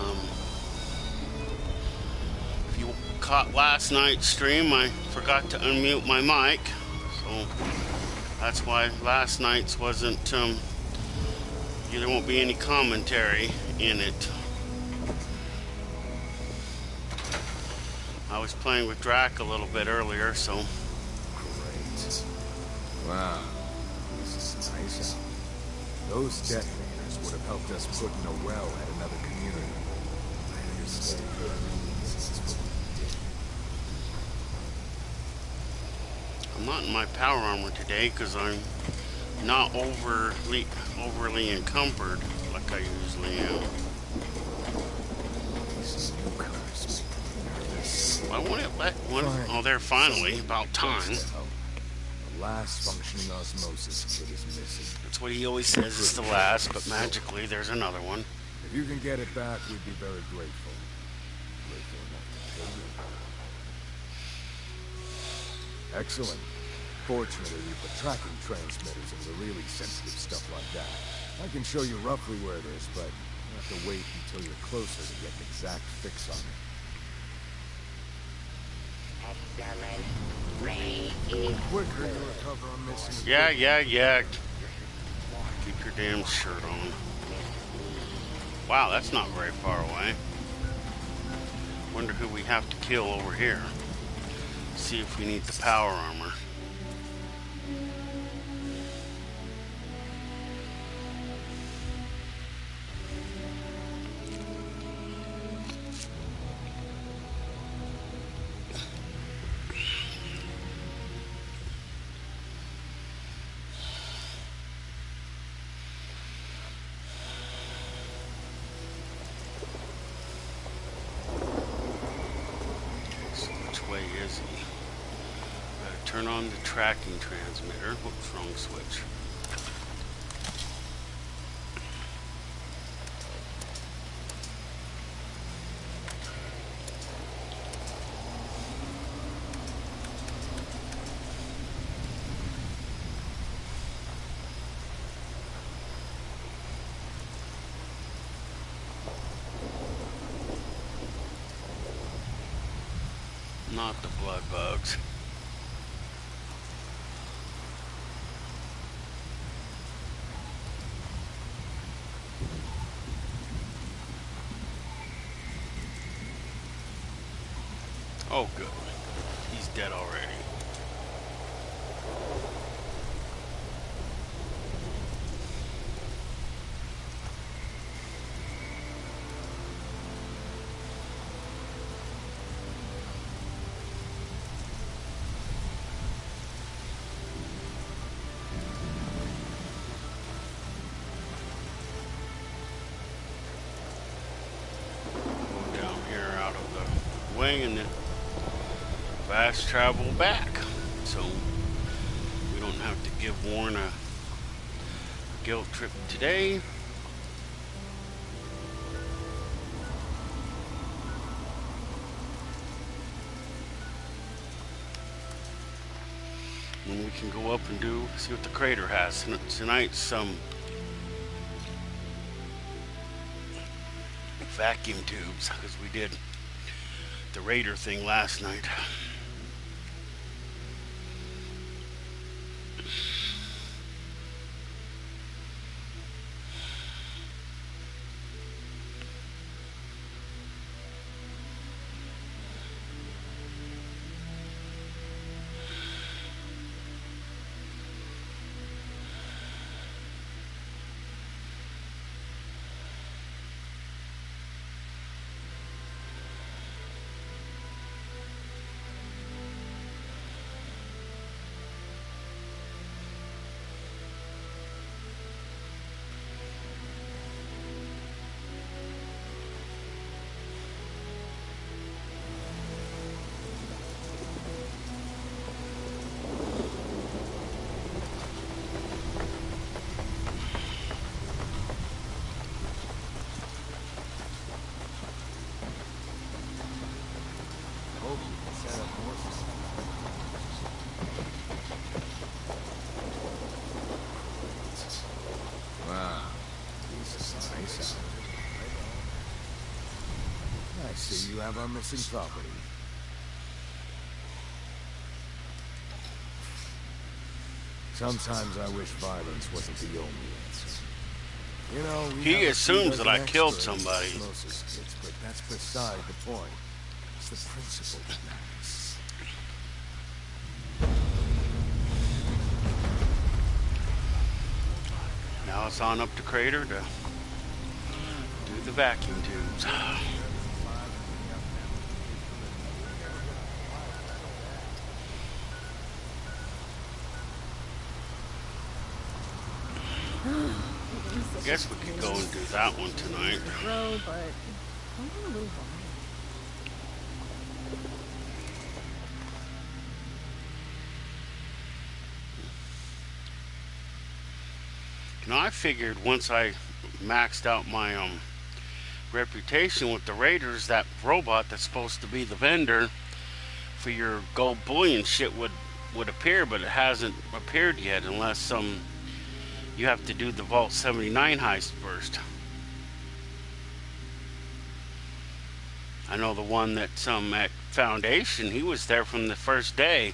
Um, if you caught last night's stream, I forgot to unmute my mic, so that's why last night's wasn't, there won't be any commentary in it. I was playing with Drac a little bit earlier, so... Great. Wow. This is nice out. Those detonators would have helped us put in a well at another community. I understand. I'm not in my power armor today because I'm not overly encumbered like I usually am. These newcomers make me nervous. Why won't it let one? Oh, there, finally. About time. The last functioning osmosis kit is missing. That's what he always says is the last, but magically there's another one. If you can get it back, we'd be very grateful. Grateful enough to kill you. Excellent. Fortunately, we've got tracking transmitters and the really sensitive stuff like that. I can show you roughly where it is, but you have to wait until you're closer to get an exact fix on it. Quicker to recover on missing. Yeah. Keep your damn shirt on. Wow, that's not very far away. Wonder who we have to kill over here. See if we need the power armor. Turn on the tracking transmitter. Whoops, wrong switch. Not the blood bugs. Oh, good. He's dead already. Go down here out of the way and then fast travel back, so we don't have to give Warren a guilt trip today. And we can go up and see what the crater has. Tonight's vacuum tubes, because we did the raider thing last night. I see you have our missing property. Sometimes I wish violence wasn't the only answer. You know, He assumes that I killed somebody. Kits, but that's beside the point. It's the principle that matters. Now it's on up to Crater to do the vacuum tubes. I guess we could go and do that one tonight. Road, but I'm a little behind. You know, I figured once I maxed out my reputation with the Raiders, that robot that's supposed to be the vendor for your gold bullion shit would appear, but it hasn't appeared yet unless you have to do the Vault 79 heist first. I know the one that's at Foundation, he was there from the first day.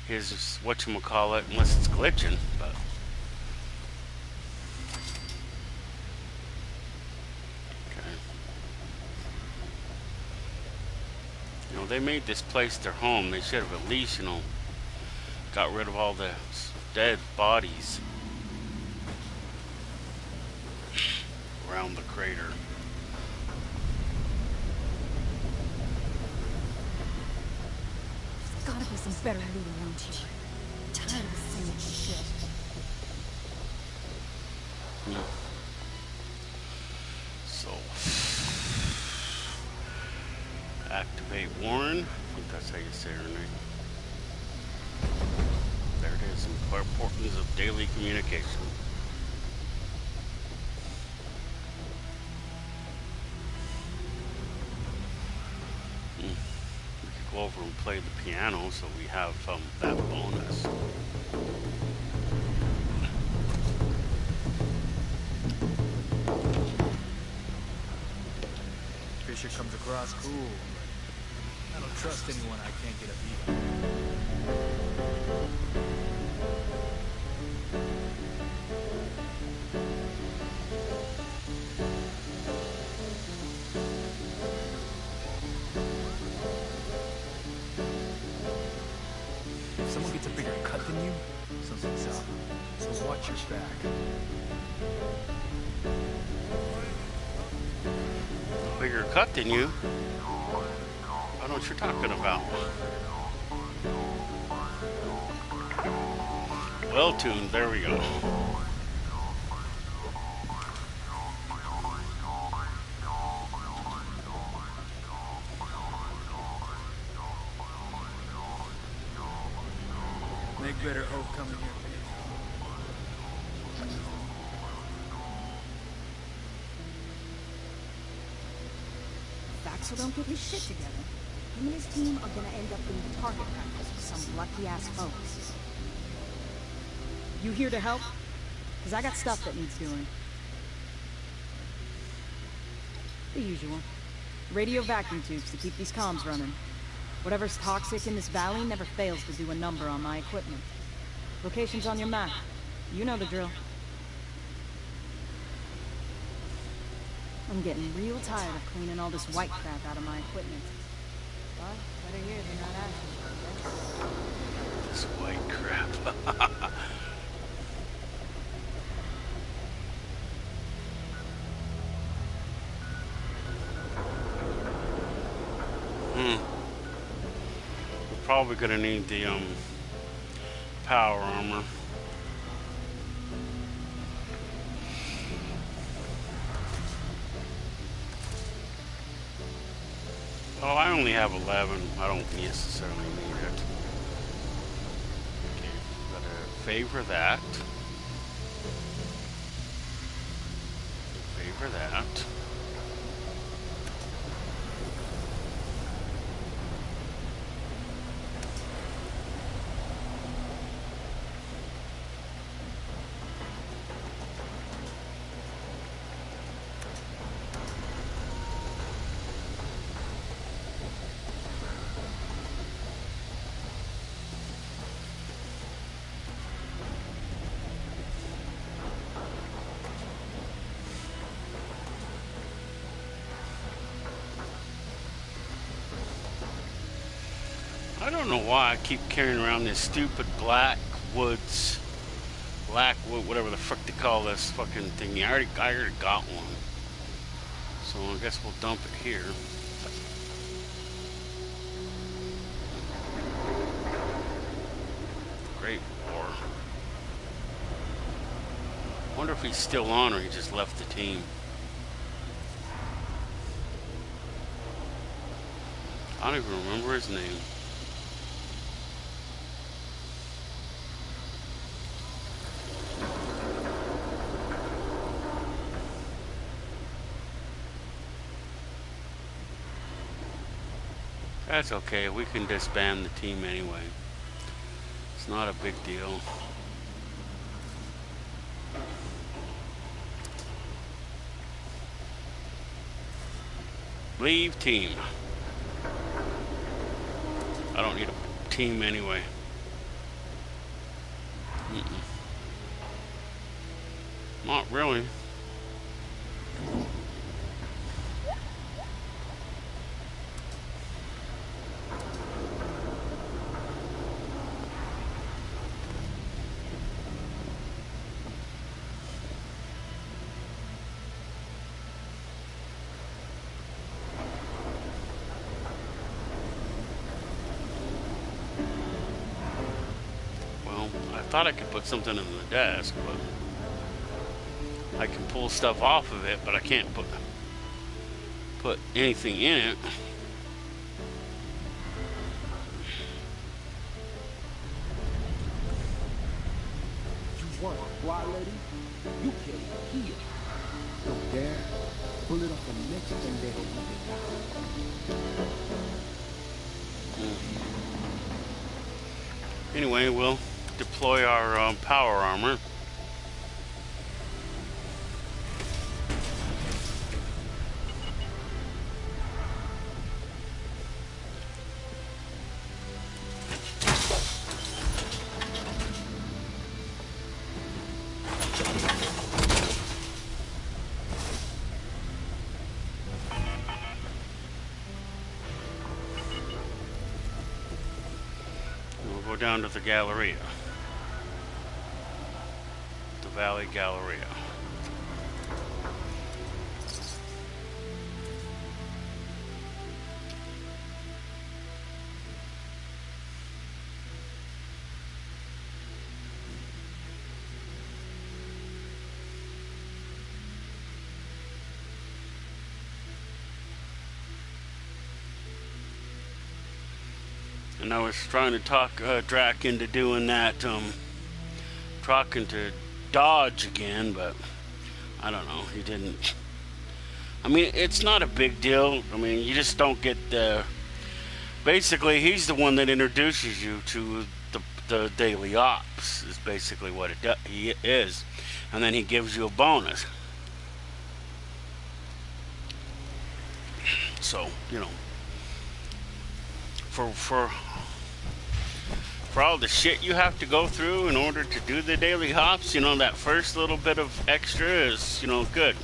His whatchamacallit, unless it's glitching, but okay. You know, they made this place their home. They should have at least, you know, got rid of all the dead bodies around the crater. There's gotta be some better loot around here. I'm tired of the same shit. So, activate Warren. I think that's how you say her name. There it is, importance of daily communication. We could go over and play the piano so we have that bonus. Fisher comes across cool, but I don't trust anyone I can't get a beat on. If someone gets a bigger cut than you, something's up. So watch your back. Bigger cut than you? I don't know what you're talking about. Well tuned, there we go. Make better hope coming here. Baxter don't get his shit together. Him and his team are gonna end up being target practice for some lucky-ass folks. You here to help? Because I got stuff that needs doing. The usual. Radio vacuum tubes to keep these comms running. Whatever's toxic in this valley never fails to do a number on my equipment. Location's on your map. You know the drill. I'm getting real tired of cleaning all this white crap out of my equipment. But better here than not ashes, I guess. This white crap. We're probably gonna need the power armor. Oh, I only have 11. I don't necessarily need it. Okay, gotta favor that. Favor that. I don't know why I keep carrying around this stupid black wood, whatever the fuck they call this fucking thing. I already got one. So I guess we'll dump it here. Great War. Wonder if he's still on or he just left the team. I don't even remember his name. That's okay, we can disband the team anyway. It's not a big deal. Leave team. I don't need a team anyway. Not really. I thought I could put something in the desk, but I can pull stuff off of it, but I can't put anything in it. You want a fly lady? You kill it here. Don't dare pull it off the next thing they don't. Anyway, we'll deploy our power armor. We'll go down to the Galleria. Valley Galleria. And I was trying to talk Drac into doing that, talking to Dodge again, but I don't know, he didn't. I mean, it's not a big deal. I mean, you just don't get the... Basically, he's the one that introduces you to the daily ops, is basically what he is. And then he gives you a bonus. So, you know, for all the shit you have to go through in order to do the daily hops, you know, that first little bit of extra is, you know, good.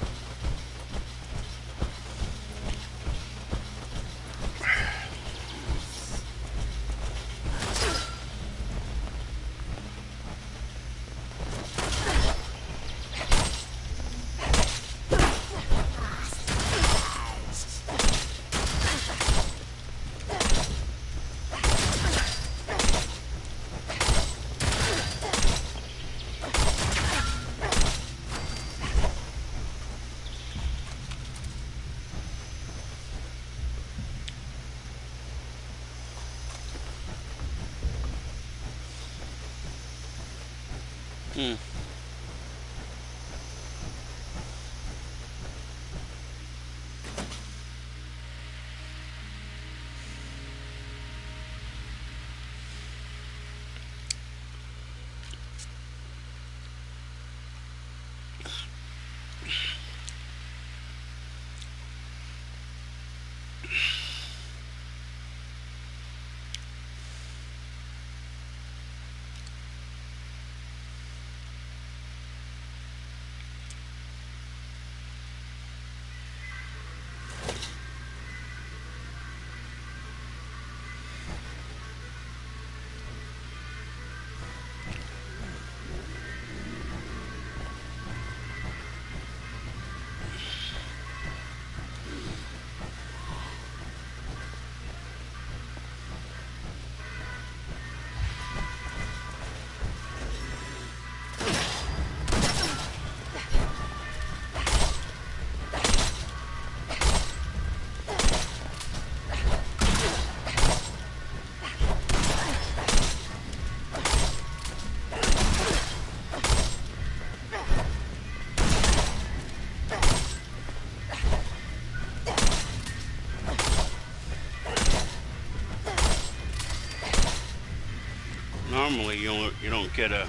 you don't get a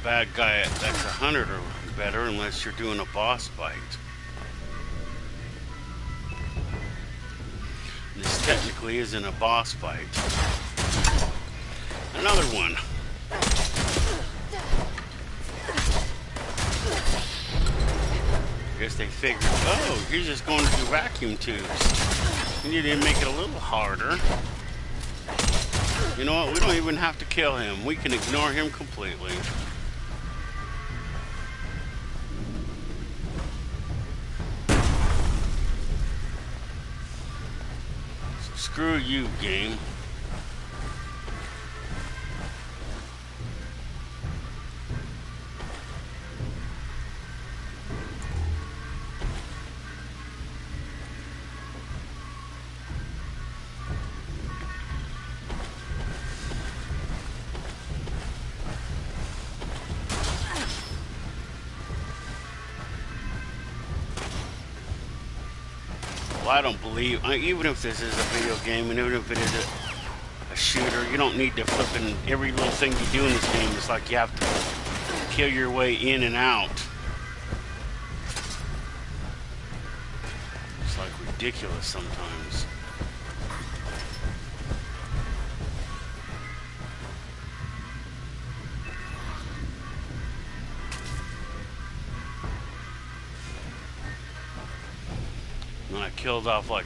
bad guy that's 100 or better unless you're doing a boss fight. This technically isn't a boss fight. Another one. I guess they figured, oh, he's just going through vacuum tubes. We need to make it a little harder. You know what? We don't even have to kill him. We can ignore him completely. So screw you, game. I don't believe, even if this is a video game and even if it is a shooter, you don't need to flip in every little thing you do in this game. It's like you have to kill your way in and out. It's like ridiculous sometimes. I killed off like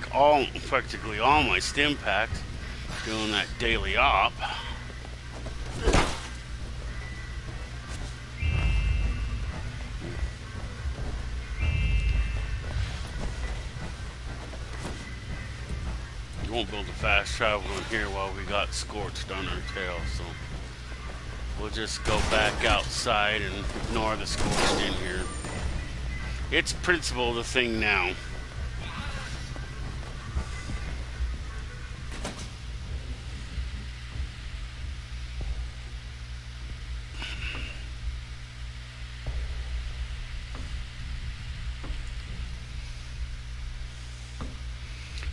practically all my stim packs doing that daily op. You won't build a fast travel in here while we got scorched on our tail, so we'll just go back outside and ignore the scorched in here. It's principle the thing now.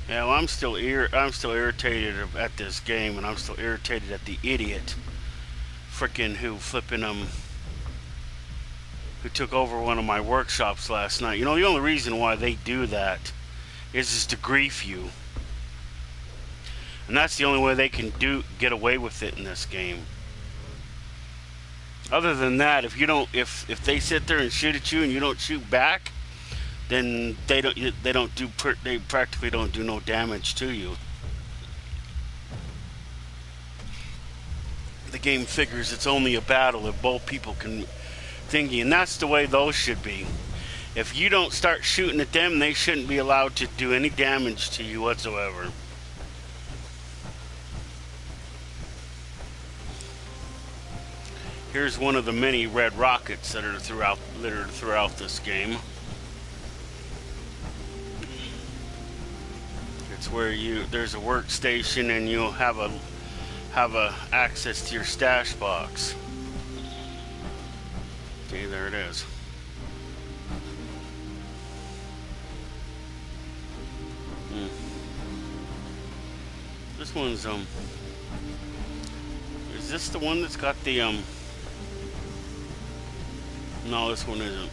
Yeah, well, I'm still irritated at this game, and I'm still irritated at the idiot, frickin' who took over one of my workshops last night. You know, the only reason why they do that is to grief you, and that's the only way they can get away with it in this game. Other than that, if they sit there and shoot at you and you don't shoot back, then they practically don't do no damage to you. The game figures it's only a battle if both people can thingy, and that's the way those should be. If you don't start shooting at them, they shouldn't be allowed to do any damage to you whatsoever. Here's one of the many red rockets that are littered throughout this game. It's where there's a workstation and you'll have a access to your stash box. Okay, there it is. This one's is this the one that's got the no, this one isn't.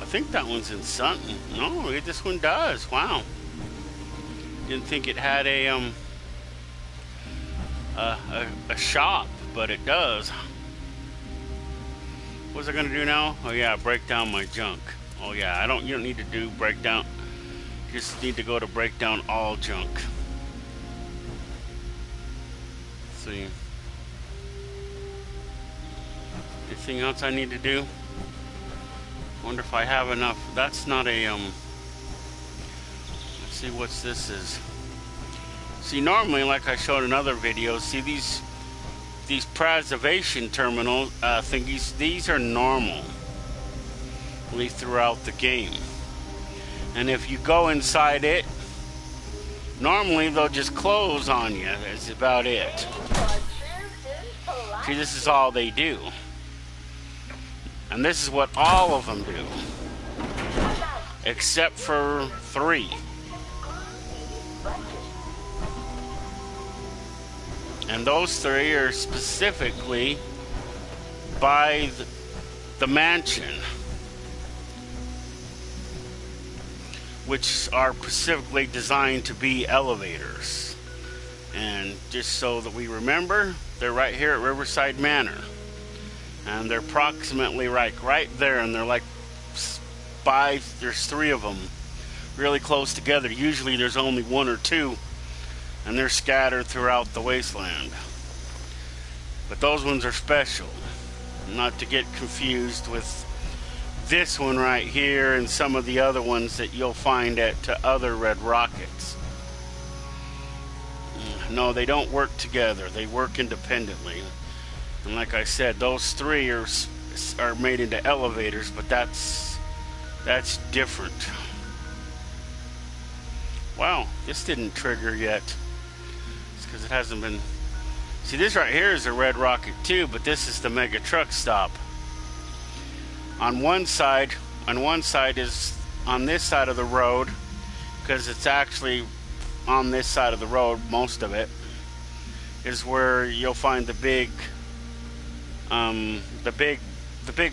I think that one's in Sutton. No, this one does. Wow. Didn't think it had a shop, but it does. What's it gonna do now? Oh yeah, break down my junk. Oh yeah, you don't need to do breakdown. You just need to go to break down all junk. Let's see. Anything else I need to do? Wonder if I have enough. That's not a let's see what this is. See, normally, like I showed in other videos, see these preservation terminal thingies, these are normal throughout the game. And if you go inside it, normally they'll just close on you. That's about it. See, this is all they do. And this is what all of them do. Except for 3. And those 3 are specifically by the mansion, which are specifically designed to be elevators. And just so that we remember, they're right here at Riverside Manor. And they're approximately right there, and they're like 5, there's 3 of them really close together. Usually there's only 1 or 2, and they're scattered throughout the wasteland. But those ones are special, not to get confused with this one right here and some of the other ones that you'll find at other Red Rockets. No, they don't work together. They work independently. And like I said, those 3 are made into elevators, but that's different. Wow, this didn't trigger yet. It's because it hasn't been. See, this right here is a Red Rocket too, but this is the mega truck stop. On one side is on this side of the road, because it's actually on this side of the road. Most of it is where you'll find the big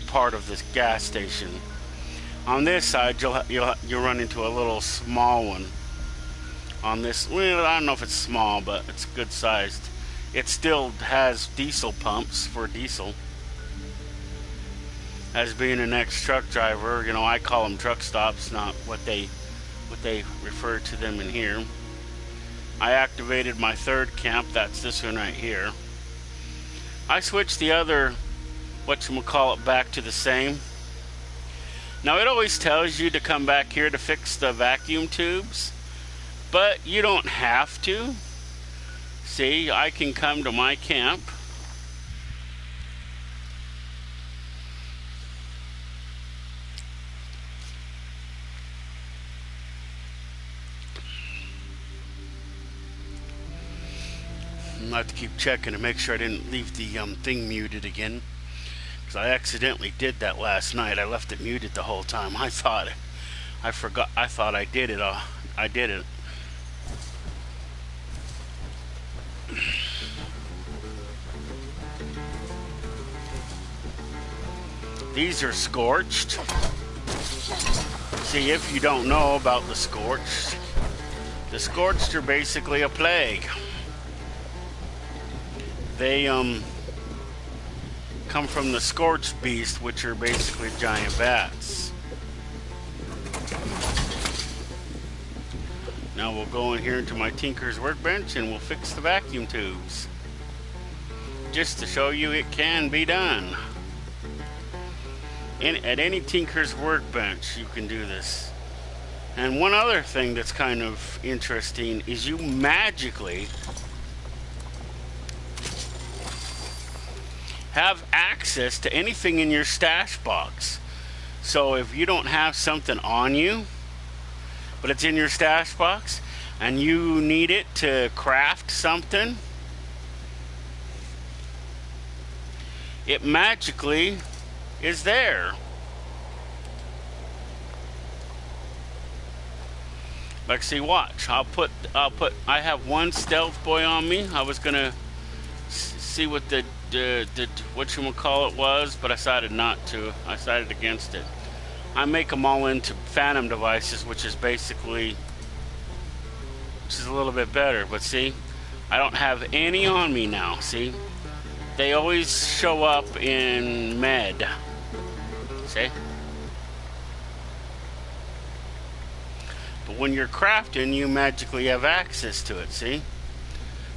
part of this gas station. On this side, you'll run into a little small one. On this, well, I don't know if it's small, but it's good sized. It still has diesel pumps for diesel. As being an ex-truck driver, you know, I call them truck stops, not what they refer to them in here. I activated my 3rd camp. That's this one right here. I switched the other, whatchamacallit, back to the same. Now it always tells you to come back here to fix the vacuum tubes, but you don't have to. See, I can come to my camp. I'll have to keep checking to make sure I didn't leave the thing muted again, because I accidentally did that last night. I left it muted the whole time. I thought I did it. I did it. These are scorched. See, if you don't know about the scorched are basically a plague. They come from the scorched beast, which are basically giant bats. Now we'll go in here into my Tinker's workbench and we'll fix the vacuum tubes, just to show you it can be done. At any Tinker's workbench you can do this. And one other thing that's kind of interesting is you magically have access to anything in your stash box. So if you don't have something on you, but it's in your stash box, and you need it to craft something, it magically is there. Like, see, watch. I have one stealth boy on me. I was gonna see what the whatchamacallit was, but I decided not to. I decided against it. I make them all into phantom devices, which is basically, which is a little bit better. But see, I don't have any on me now. See, they always show up in med. See? But when you're crafting, you magically have access to it. See?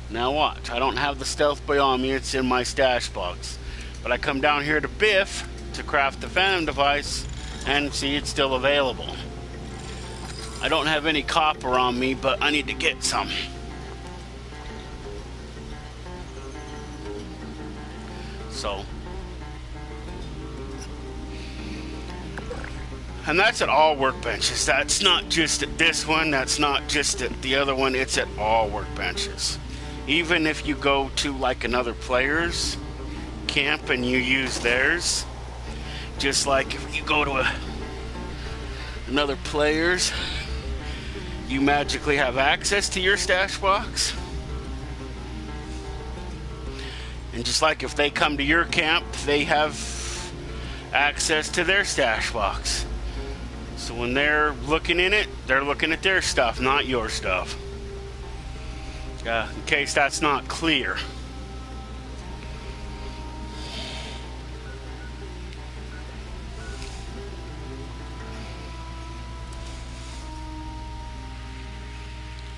Now watch, I don't have the stealth boy on me, it's in my stash box. But I come down here to Biff to craft the phantom device, and see, it's still available. I don't have any copper on me, but I need to get some. So, and that's at all workbenches. That's not just at this one, that's not just at the other one, it's at all workbenches. Even if you go to like another player's camp and you use theirs, just like if you go to another player's, you magically have access to your stash box. And just like if they come to your camp, they have access to their stash box. So when they're looking in it, they're looking at their stuff, not your stuff. In case that's not clear.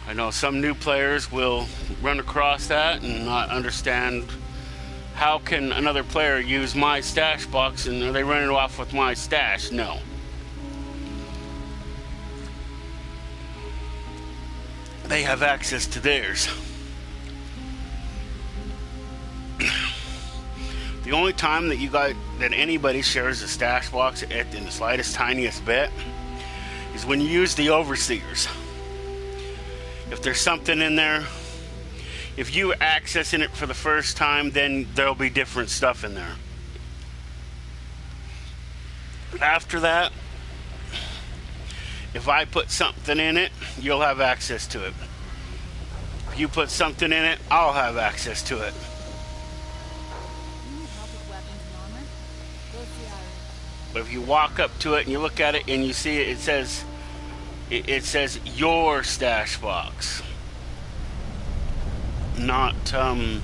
I know some new players will run across that and not understand how can another player use my stash box and are they running off with my stash? No. They have access to theirs. The only time that anybody shares a stash box in the slightest, tiniest bit is when you use the overseers. If there's something in there, if you accessing it for the first time, then there'll be different stuff in there. After that, if I put something in it, you'll have access to it. If you put something in it, I'll have access to it. But if you walk up to it and you look at it and you see it, it says your stash box, not the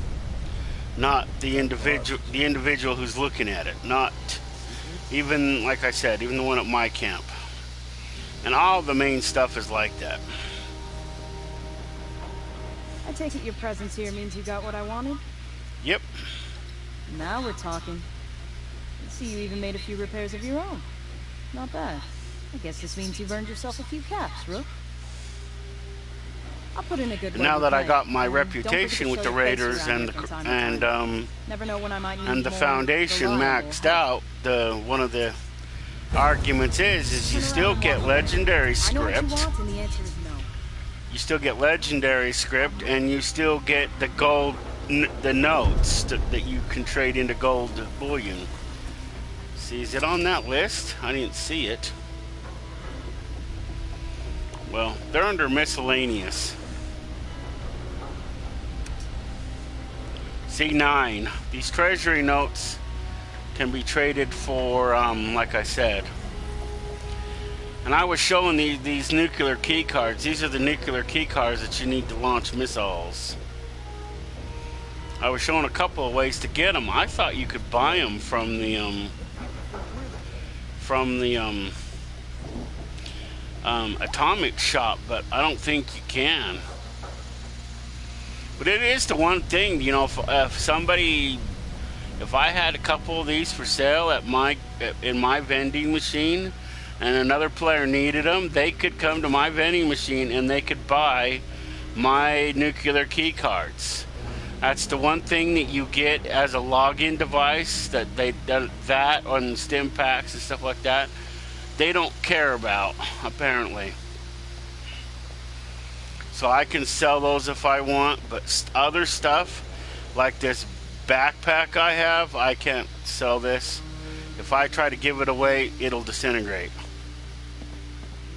individual who's looking at it, not even, like I said, even the one at my camp. And all the main stuff is like that. I take it your presence here means you got what I wanted? Yep. Now we're talking. I see you even made a few repairs of your own. Not bad. I guess this means you've earned yourself a few caps, Rook. I'll put in a good word. Now that I got my and reputation with the Raiders and the Foundation maxed out, one of the arguments is you still get legendary script. You still get legendary script, and you still get the gold, the notes that you can trade into gold bullion. See, is it on that list? I didn't see it. Well, they're under miscellaneous. C9. These treasury notes can be traded for, like I said. And I was showing these nuclear key cards. These are the nuclear key cards that you need to launch missiles. I was showing a couple of ways to get them. I thought you could buy them from the atomic shop, but I don't think you can. But it is the one thing, you know, if I had a couple of these for sale in my vending machine, and another player needed them, they could come to my vending machine and they could buy my nuclear key cards. That's the one thing that you get as a login device that on stim packs and stuff like that, they don't care about, apparently. So I can sell those if I want, but other stuff like this backpack I have, I can't sell this. If I try to give it away, it'll disintegrate.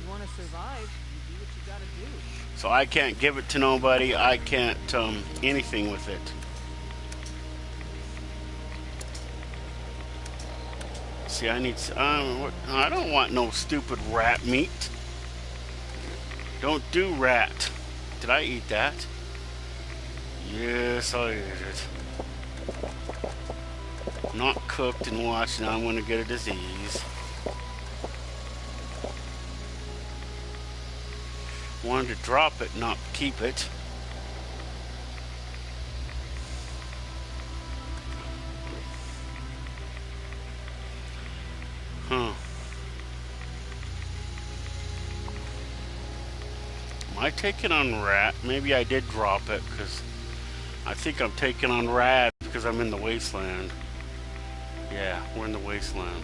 You want to survive, you do what you gotta do. So I can't give it to nobody. I can't anything with it. See, I need. I don't want no stupid rat meat. Don't do rat. Did I eat that? Yes, I ate it. Not cooked and washed. Now I'm going to get a disease. Wanted to drop it, not keep it. Huh. Am I taking on rat? Maybe I did drop it because I think I'm taking on rat because I'm in the wasteland. Yeah, we're in the wasteland.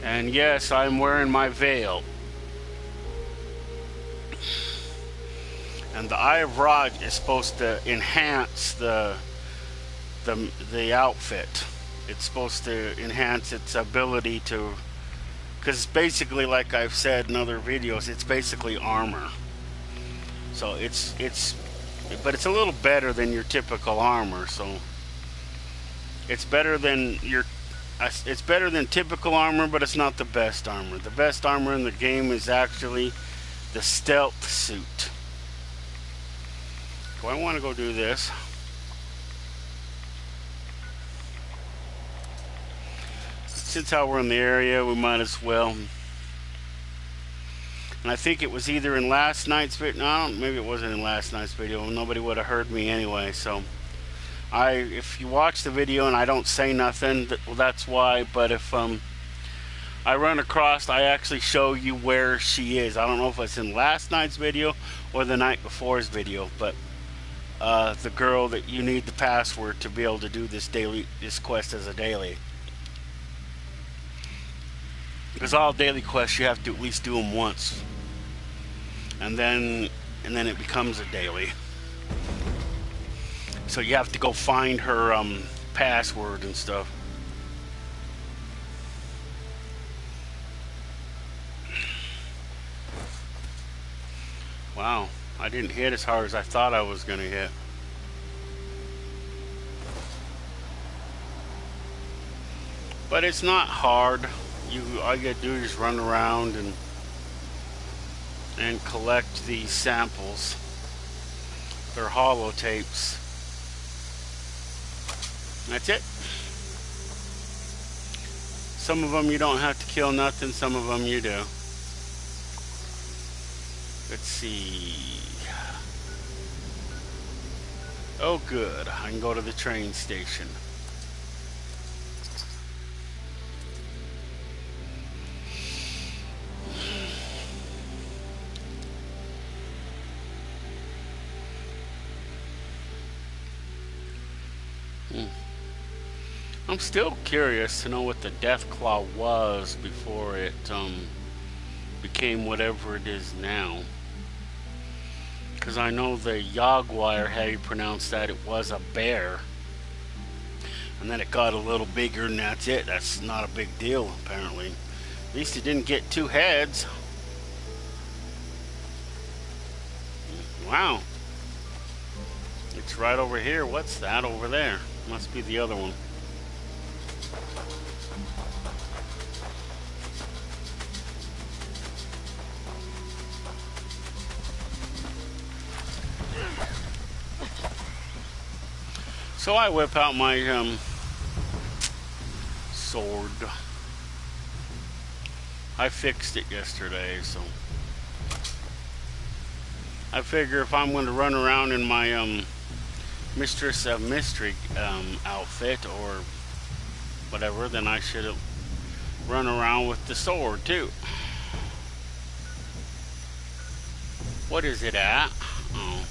And yes, I'm wearing my veil. And the Eye of Rod is supposed to enhance the outfit. It's supposed to enhance its ability to, because basically, like I've said in other videos, it's basically armor. So it's But it's a little better than your typical armor, so it's better than it's better than typical armor, but it's not the best armor. The best armor in the game is actually the stealth suit. So I want to go do this. Since how we're in the area, we might as well. And I think it was either in last night's video. No, maybe it wasn't in last night's video. Nobody would have heard me anyway. So, if you watch the video and I don't say nothing, well, that's why. But if I run across, I actually show you where she is. I don't know if it's in last night's video or the night before's video. But the girl that you need the password to be able to do this quest as a daily. Because all daily quests, you have to at least do them once, and then it becomes a daily. So you have to go find her password and stuff. Wow, I didn't hit as hard as I thought I was gonna hit. But it's not hard. All you gotta do is run around and collect these samples. They're holotapes. That's it. Some of them you don't have to kill nothing, some of them you do. Let's see. Oh good, I can go to the train station. I'm still curious to know what the Death Claw was before it became whatever it is now. Because I know the Jaguar, how you pronounce that, it was a bear. And then it got a little bigger and that's it. That's not a big deal, apparently. At least it didn't get 2 heads. Wow. It's right over here. What's that over there? Must be the other one. So I whip out my sword. I fixed it yesterday, so I figure if I'm going to run around in my Mistress of Mystery outfit or whatever, then I should run around with the sword too. What is it at? Oh,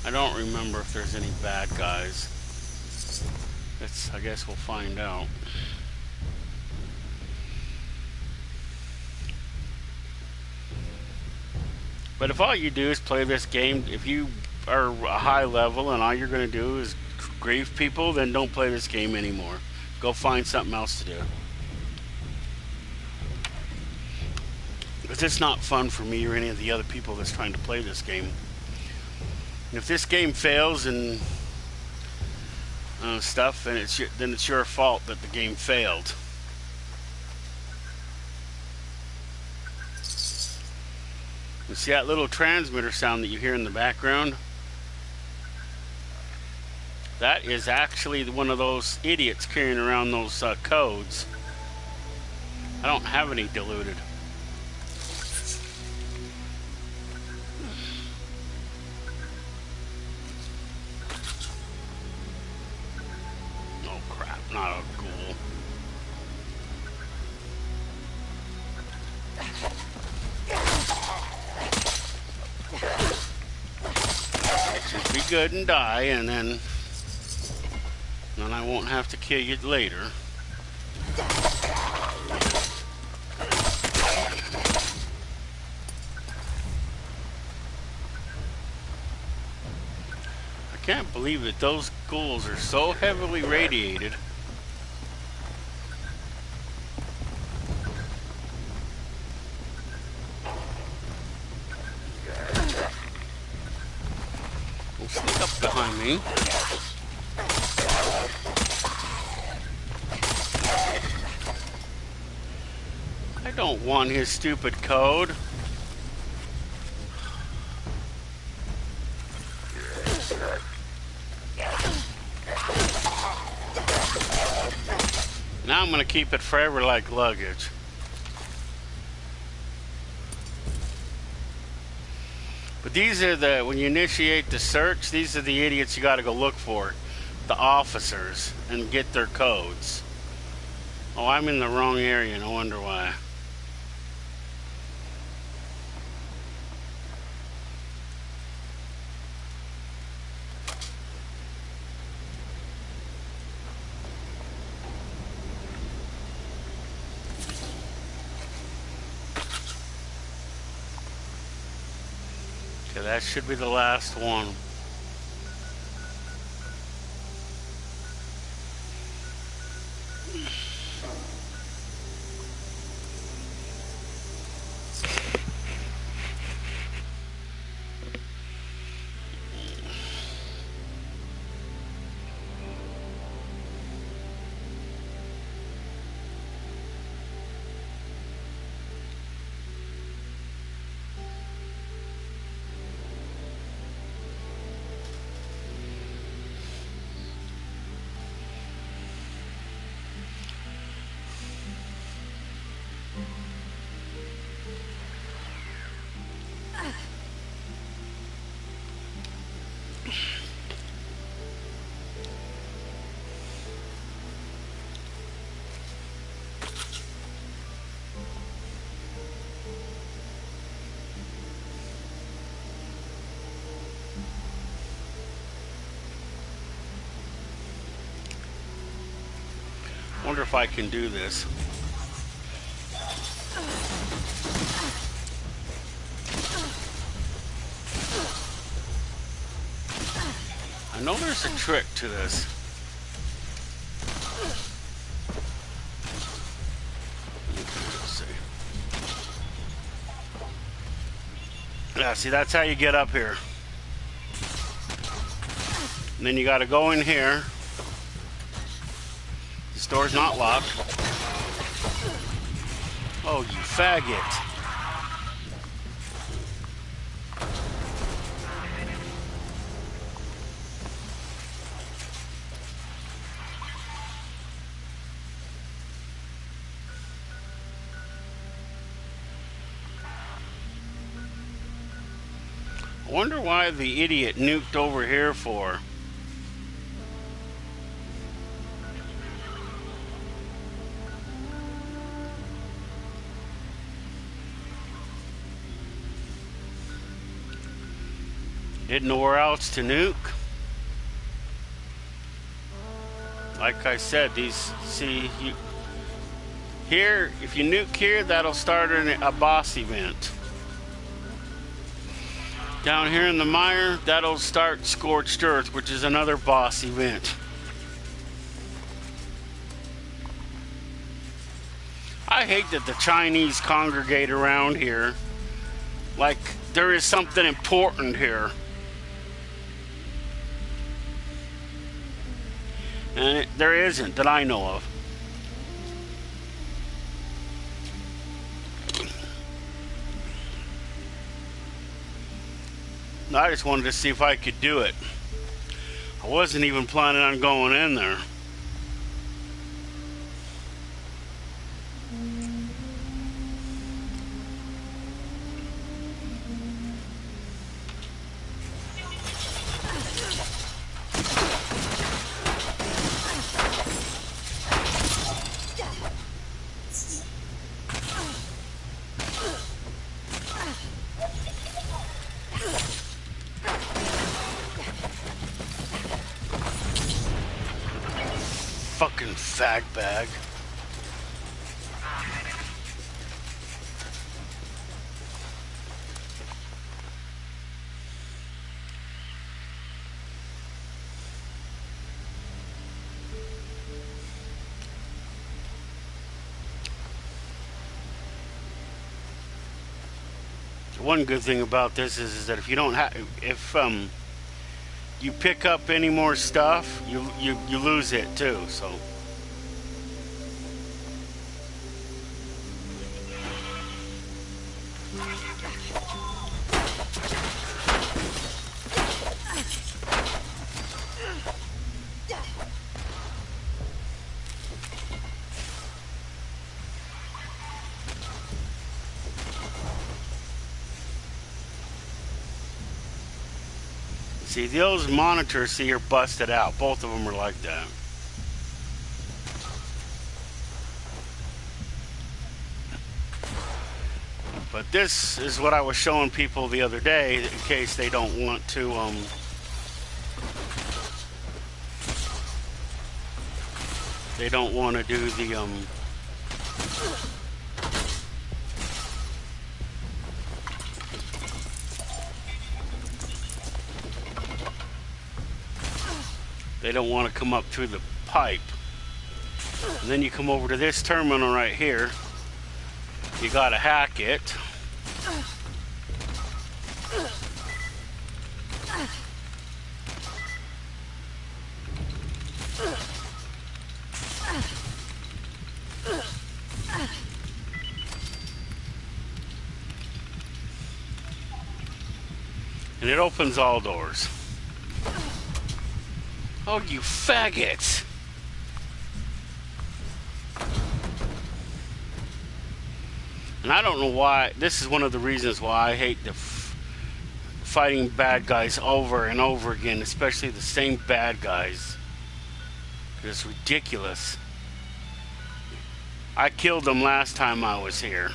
I don't remember if there's any bad guys. I guess we'll find out. But if all you do is play this game, if you are a high level and all you're going to do is grieve people, then don't play this game anymore. Go find something else to do. Because it's not fun for me or any of the other people that's trying to play this game. And if this game fails and stuff, then it's your fault that the game failed. You see that little transmitter sound that you hear in the background? That is actually one of those idiots carrying around those codes. I don't have any diluted. Oh crap, not a ghoul. Just be good and die, and then I won't have to kill you later. I can't believe that those ghouls are so heavily radiated. me. I don't want his stupid code. Now I'm going to keep it forever like luggage. But these are the, when you initiate the search, these are the idiots you got to go look for. The officers, and get their codes. Oh, I'm in the wrong area, no wonder why. Okay, that should be the last one. Wonder if I can do this. I know there's a trick to this. Let's see. Yeah, see, that's how you get up here. And then you got to go in here. This door's not locked. Oh, you faggot. I wonder why the idiot nuked over here for. Didn't know where else to nuke. Like I said, these, see, you, here, if you nuke here, that'll start a boss event. Down here in the mire, that'll start Scorched Earth, which is another boss event. I hate that the Chinese congregate around here like there is something important here. And there isn't that I know of. I just wanted to see if I could do it. I wasn't even planning on going in there. Fucking fag bag. One good thing about this is that if you don't have, if you pick up any more stuff, you lose it too. So. See, those monitors, see, are busted out. Both of them are like that. But this is what I was showing people the other day, in case they don't want to, they don't want to do the, they don't want to come up through the pipe. And then you come over to this terminal right here. You gotta hack it. And it opens all doors. Oh, you faggots! And I don't know why. This is one of the reasons why I hate the fighting bad guys over and over again, especially the same bad guys. It's ridiculous. I killed them last time I was here.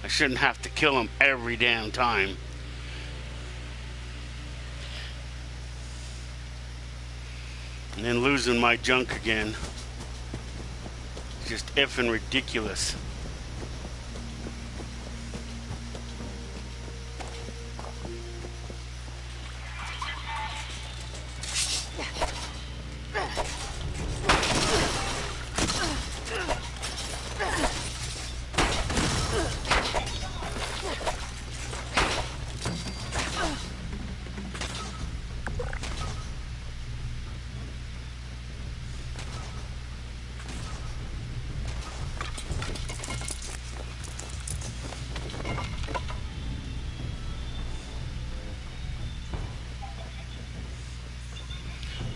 I shouldn't have to kill them every damn time. And then losing my junk again. It's just effing ridiculous.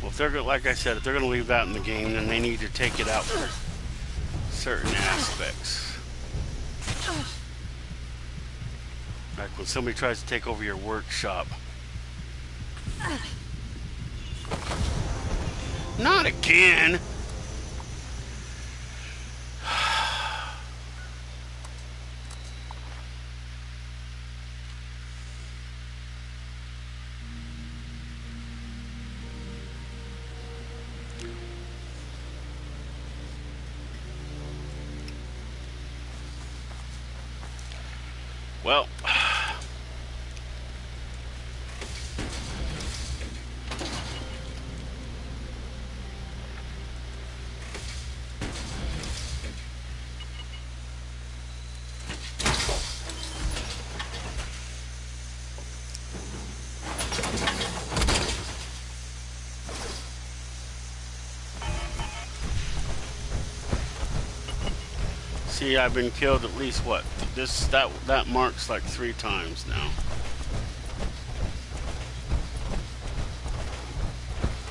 If they're like I said, if they're going to leave that in the game, then they need to take it out for certain aspects. Like when somebody tries to take over your workshop. Not again! Well, see, I've been killed at least what? That marks like 3 times now.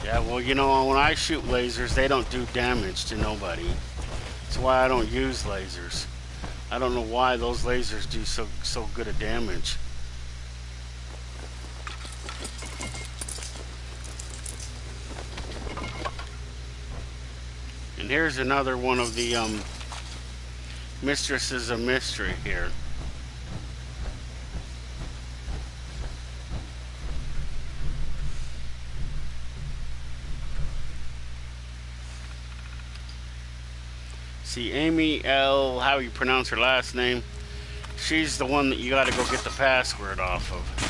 Yeah, well, you know, when I shoot lasers, they don't do damage to nobody. That's why I don't use lasers. I don't know why those lasers do so good of damage. And here's another one of the Mistresses of Mystery here. See, Amy L, how you pronounce her last name, she's the one that you gotta go get the password off of.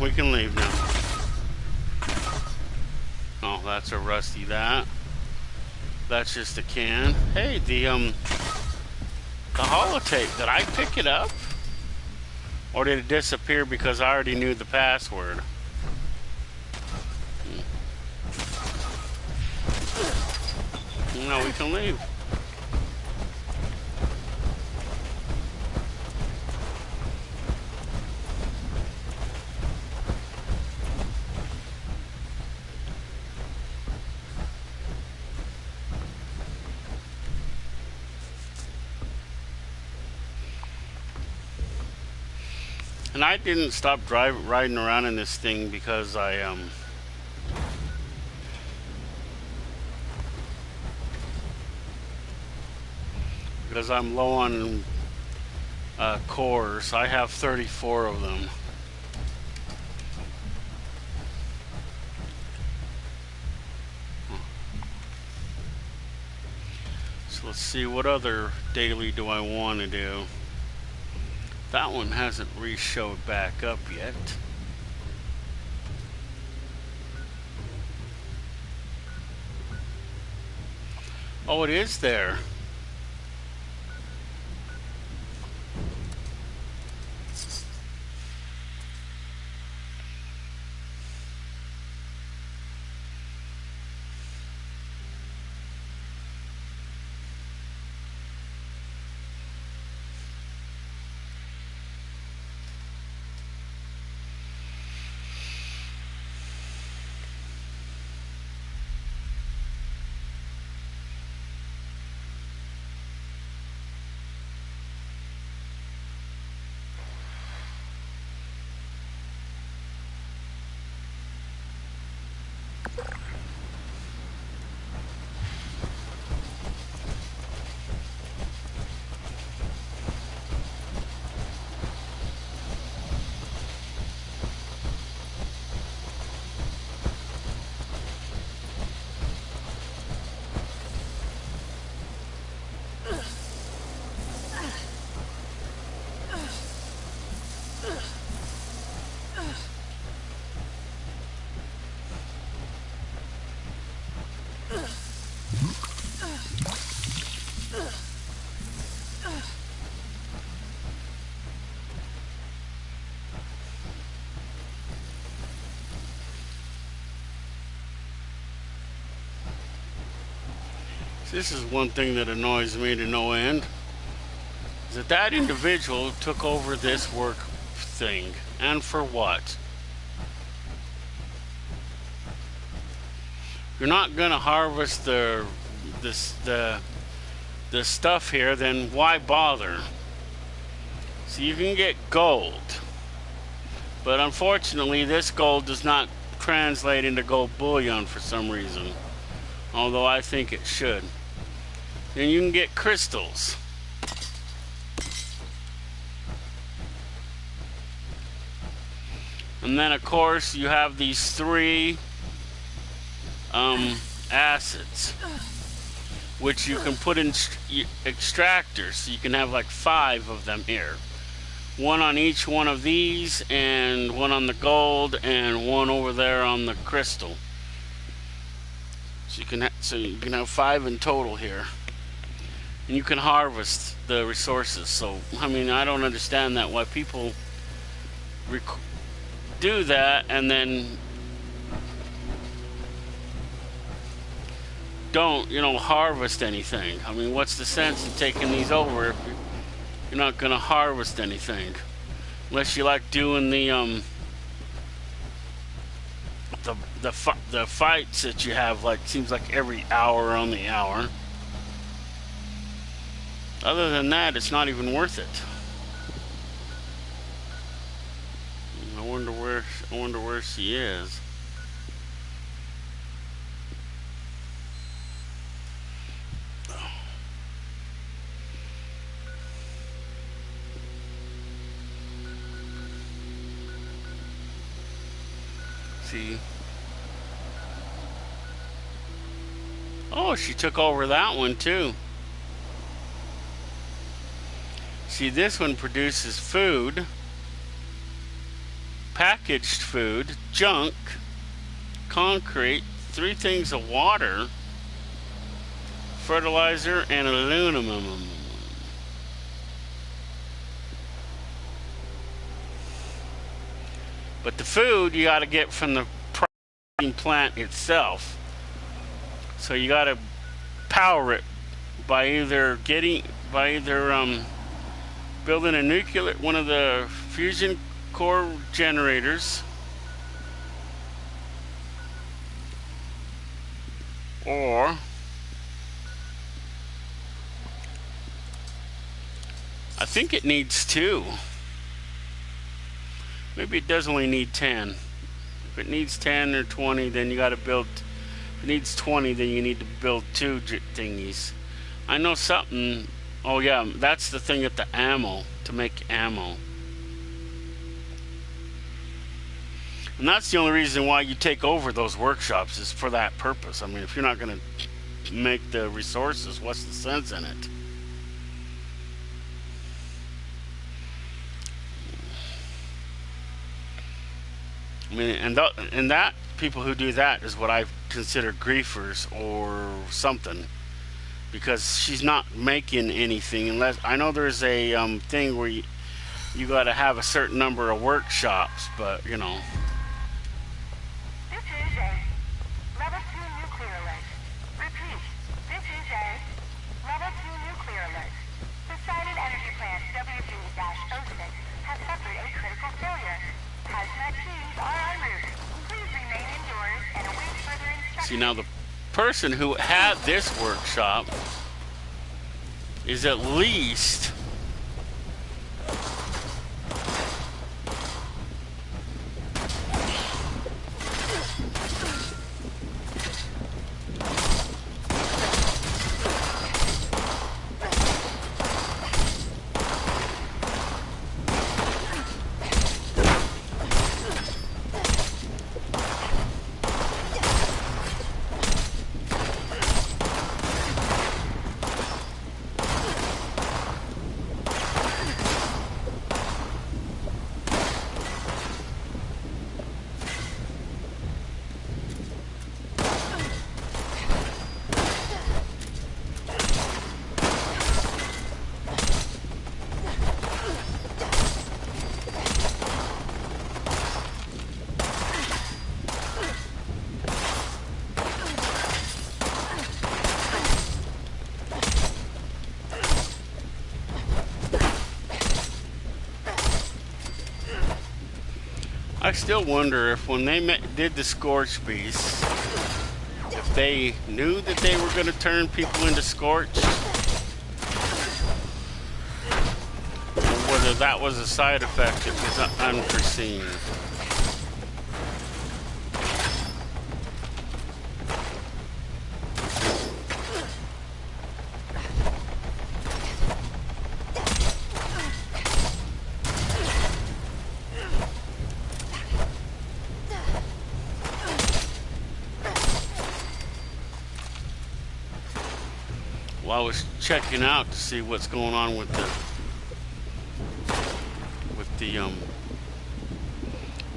We can leave now. that's a rusty that. That's just a can. Hey, the holotape, did I pick it up? Or did it disappear because I already knew the password? No, we can leave. And I didn't stop riding around in this thing because I'm low on cores. I have 34 of them. So let's see, what other daily do I want to do? That one hasn't re-showed back up yet. Oh, it is there. This is one thing that annoys me to no end, is that that individual took over this work thing. And for what? You're not gonna harvest the stuff here, then why bother? So you can get gold, but unfortunately this gold does not translate into gold bullion for some reason, although I think it should. And you can get crystals. And then of course you have these three acids, which you can put in extractors, so you can have like 5 of them here. One on each one of these, and one on the gold, and one over there on the crystal. So you can have 5 in total here. And you can harvest the resources. So, I mean, I don't understand that, why people do that and then don't, harvest anything. I mean, what's the sense in taking these over if you're not going to harvest anything? Unless you like doing the fights that you have, like, seems like every hour on the hour. Other than that, it's not even worth it. I wonder where she is. See. Oh, she took over that one too. See, this one produces food, packaged food, junk, concrete, 3 things of water, fertilizer, and aluminum. But the food you got to get from the processing plant itself. So you got to power it by either building a nuclear, one of the fusion core generators, or I think it needs 2. Maybe it does only need 10. If it needs 10 or 20, then you got to build. If it needs 20, then you need to build 2 thingies. I know something. Oh yeah, that's the thing at the ammo, to make ammo. And that's the only reason why you take over those workshops, is for that purpose. I mean, if you're not going to make the resources, what's the sense in it? I mean, and that people who do that is what I consider griefers or something. Because she's not making anything unless, I know there's a thing where you got to have a certain number of workshops, but you know. This is a level 2 nuclear alert. Repeat, this is a level 2 nuclear alert. The Silent Energy Plant WP-06 has suffered a critical failure. Hazmat teams are en route. Please remain indoors and await further instructions. See, now the person who had this workshop is at least I still wonder if when they did the Scorch Beasts, if they knew that they were going to turn people into Scorch, or whether that was a side effect that was unforeseen. I was checking out to see what's going on with the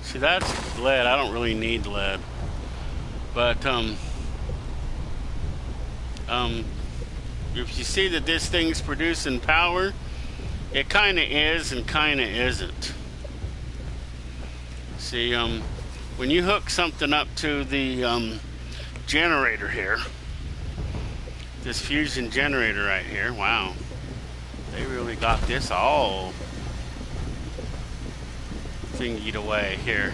see, that's lead. I don't really need lead, but if you see that this thing's producing power, it kind of is and kind of isn't. See, when you hook something up to the generator here, this fusion generator right here, wow, they really got this all thingied away here.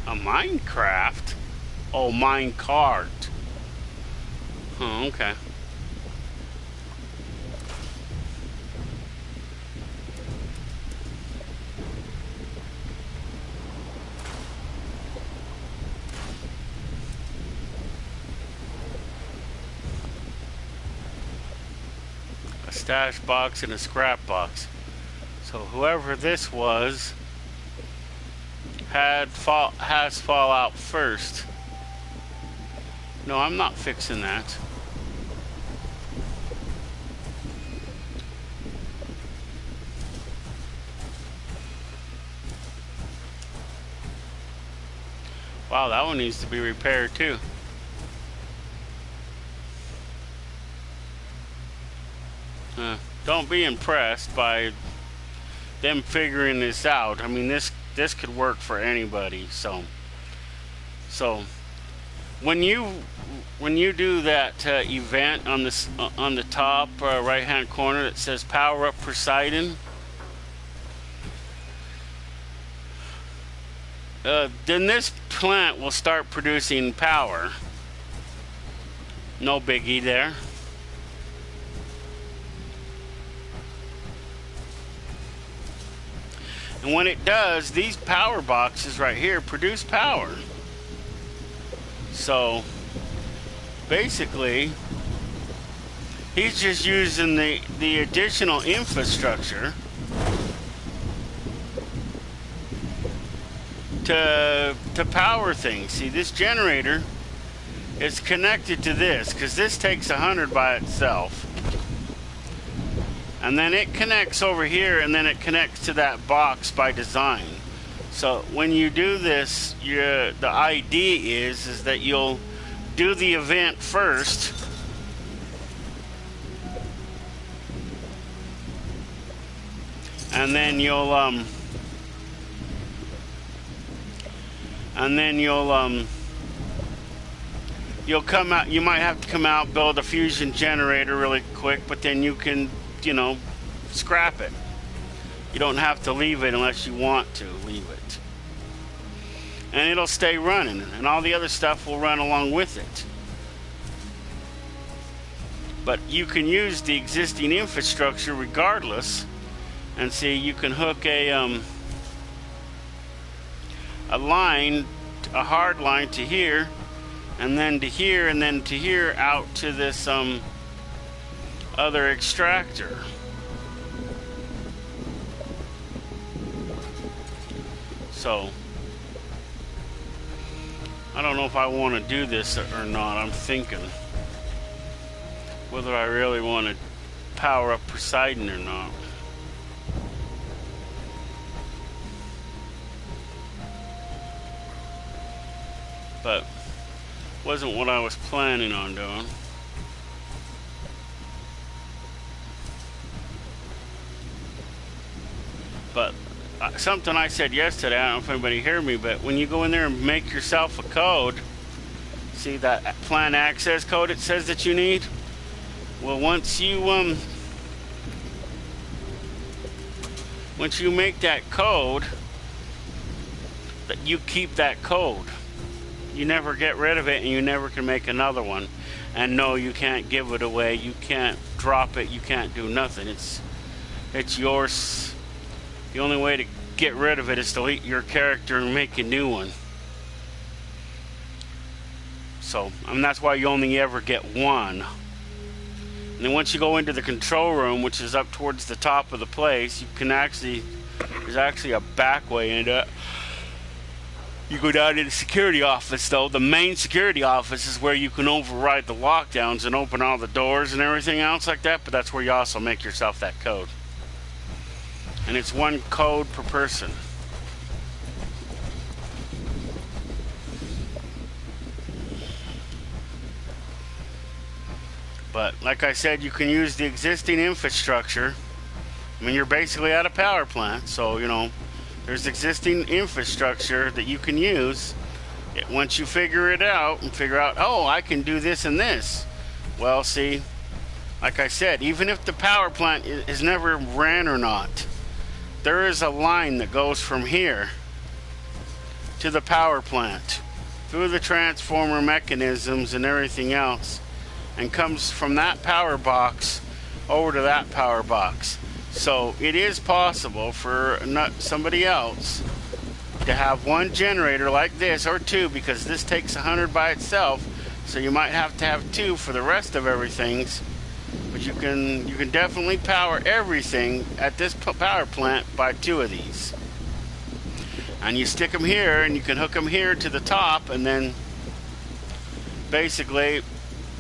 A Minecraft? Oh, minecart. Oh, okay. A stash box and a scrap box. So whoever this was has fallout first. No, I'm not fixing that. Wow, that one needs to be repaired too. Don't be impressed by them figuring this out. I mean, this could work for anybody. So when you do that event on the top right hand corner that says "Power Up Poseidon," then this plant will start producing power. No biggie there. And when it does, these power boxes right here produce power. So basically, he's just using the additional infrastructure to power things. See, this generator is connected to this because this takes 100 by itself. And then it connects over here, and then it connects to that box by design. So when you do this, the idea is that you'll do the event first, and then you'll come out. You might have to come out, build a fusion generator really quick, but then you can, scrap it. You don't have to leave it unless you want to leave it. And it'll stay running, and all the other stuff will run along with it. But you can use the existing infrastructure regardless. And see, you can hook a line, a hard line to here, and then to here, and then to here, out to this other extractor. So I don't know if I want to do this or not. I'm thinking whether I really want to power up Poseidon or not. But wasn't what I was planning on doing. But something I said yesterday, I don't know if anybody heard me, but when you go in there and make yourself a code, see that plant access code it says that you need? Well, once you make that code, that you keep that code. You never get rid of it, and you never can make another one. And no, you can't give it away, you can't drop it, you can't do nothing. It's yours. The only way to get rid of it is to delete your character and make a new one. So, that's why you only ever get one. And then once you go into the control room, which is up towards the top of the place, you can there's actually a back way into it. You go down to the security office, though. The main security office is where you can override the lockdowns and open all the doors and everything else like that, but that's where you also make yourself that code. And it's one code per person. But like I said, you can use the existing infrastructure. I mean, you're basically at a power plant, so there's existing infrastructure that you can use. Once you figure it out and figure out, oh, I can do this and this. Well, see, like I said, even if the power plant is never ran or not, there is a line that goes from here to the power plant through the transformer mechanisms and everything else, and comes from that power box over to that power box. So it is possible for somebody else to have one generator like this, or two, because this takes 100 by itself, so you might have to have two for the rest of everything. But you can definitely power everything at this power plant by two of these. And you stick them here, and you can hook them here to the top, and then basically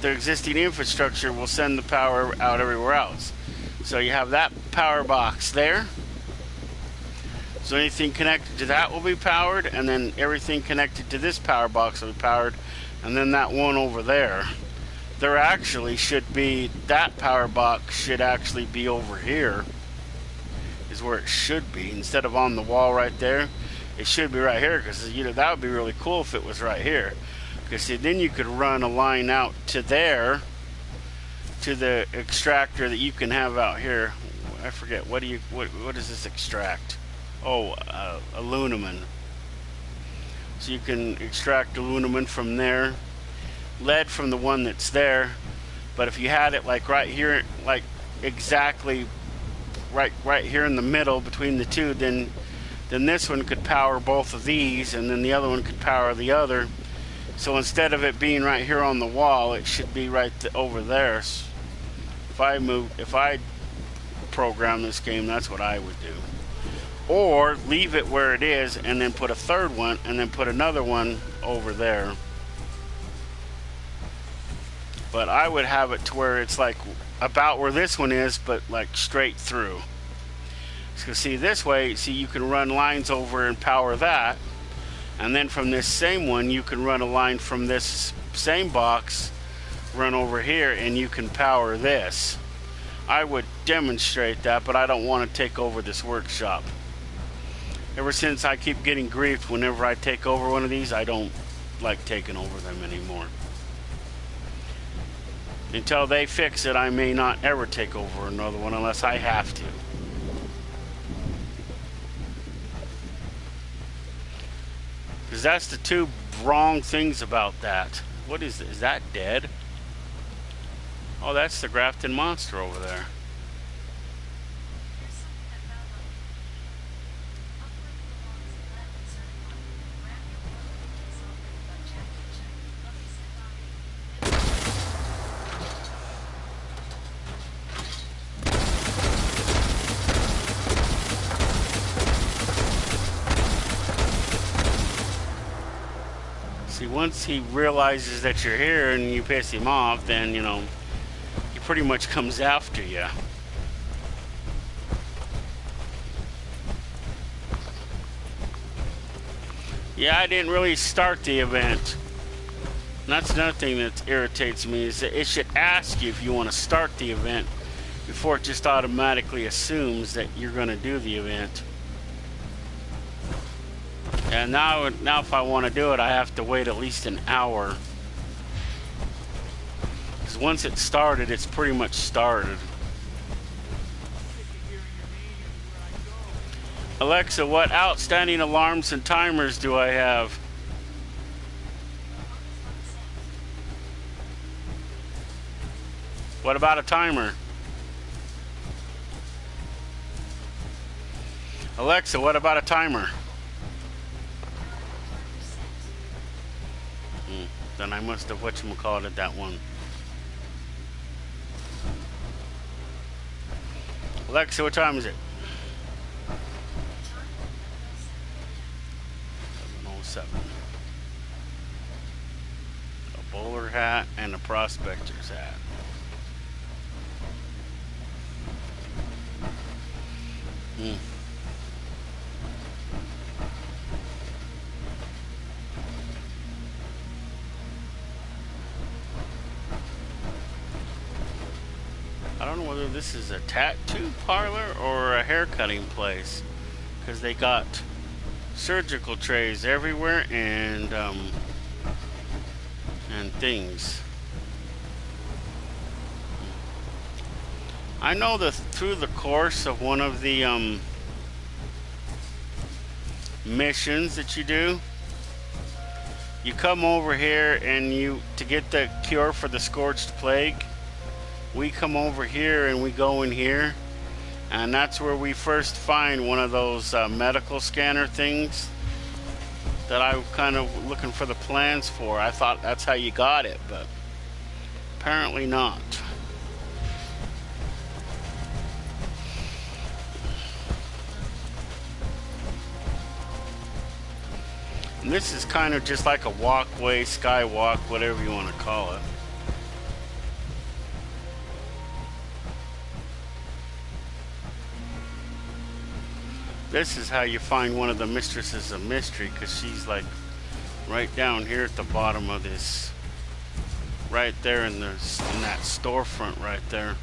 the existing infrastructure will send the power out everywhere else. So you have that power box there. So anything connected to that will be powered, and then everything connected to this power box will be powered, and then that one over there. There actually should be, that power box should actually be over here, is where it should be, instead of on the wall right there. It should be right here, because you know that would be really cool if it was right here. Because then you could run a line out to there, to the extractor that you can have out here. I forget, what does this extract? Oh, aluminum. So you can extract aluminum from there, lead from the one that's there. But if you had it like right here, like exactly right here in the middle between the two, then this one could power both of these, and then the other one could power the other. So instead of it being right here on the wall, it should be right over there. If I program this game, that's what I would do. Or leave it where it is, and then put a third one, and then put another one over there. But I would have it to where it's like about where this one is, but like straight through. So see, this way, see, you can run lines over and power that, and then from this same one you can run a line from this same box, run over here, and you can power this. I would demonstrate that, but I don't want to take over this workshop. Ever since I keep getting griefed whenever I take over one of these, I don't like taking over them anymore. Until they fix it, I may not ever take over another one unless I have to. Because that's the two wrong things about that. What is that dead? Oh, that's the Grafton monster over there. Once he realizes that you're here and you piss him off, then, you know, he pretty much comes after you. Yeah, I didn't really start the event. And that's another thing that irritates me, is that it should ask you if you want to start the event before it just automatically assumes that you're going to do the event. And now if I want to do it, I have to wait at least an hour. Because once it's started, it's pretty much started. Alexa, what outstanding alarms and timers do I have? What about a timer? Alexa, what about a timer? Then I must have whatchamacallit at that one. Alexa, what time is it? 7:07. A bowler hat and a prospector's hat. I don't know whether this is a tattoo parlor or a hair cutting place, because they got surgical trays everywhere and things. I know that through the course of one of the missions that you do, you come over here and to get the cure for the scorched plague, we come over here and we go in here, and that's where we first find one of those medical scanner things that I'm kind of looking for the plans for. I thought that's how you got it, but apparently not. And this is kind of just like a walkway, skywalk, whatever you want to call it. This is how you find one of the mistresses of mystery, because she's like right down here at the bottom of this, right there in that storefront right there.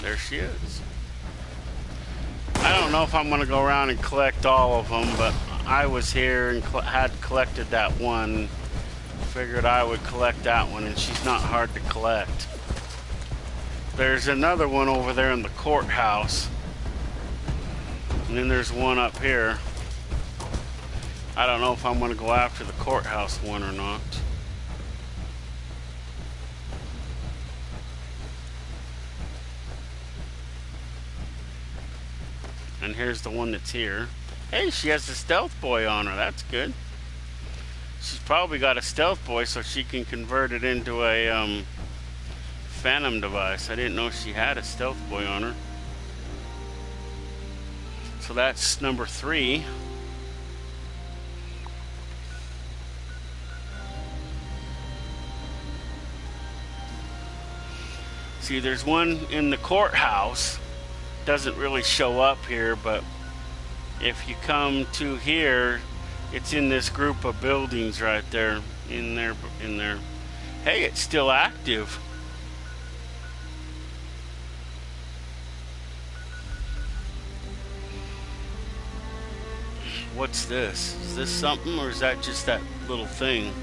There she is. I don't know if I'm going to go around and collect all of them, but I was here and had collected that one. Figured I would collect that one, and she's not hard to collect. There's another one over there in the courthouse. And then there's one up here. I don't know if I'm going to go after the courthouse one or not. And here's the one that's here. Hey, she has the stealth boy on her. That's good. She's probably got a stealth boy so she can convert it into a phantom device. I didn't know she had a stealth boy on her. So that's number 3. See, there's one in the courthouse. Doesn't really show up here, but if you come to here, it's in this group of buildings right there. In there. Hey, it's still active. What's this? Is this something, or is that just that little thing?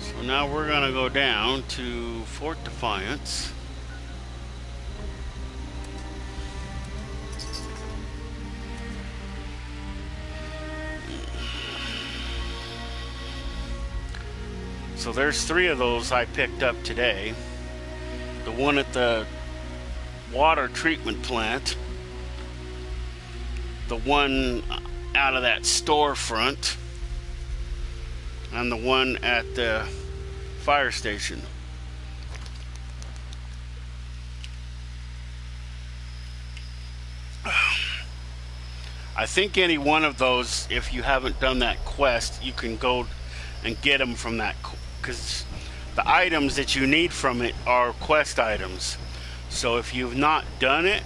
So now we're gonna go down to Fort Defiance. So there's 3 of those I picked up today. The one at the water treatment plant. The one out of that storefront. And the one at the fire station. I think any one of those, if you haven't done that quest, you can go and get them from that, because the items that you need from it are quest items. So if you've not done it,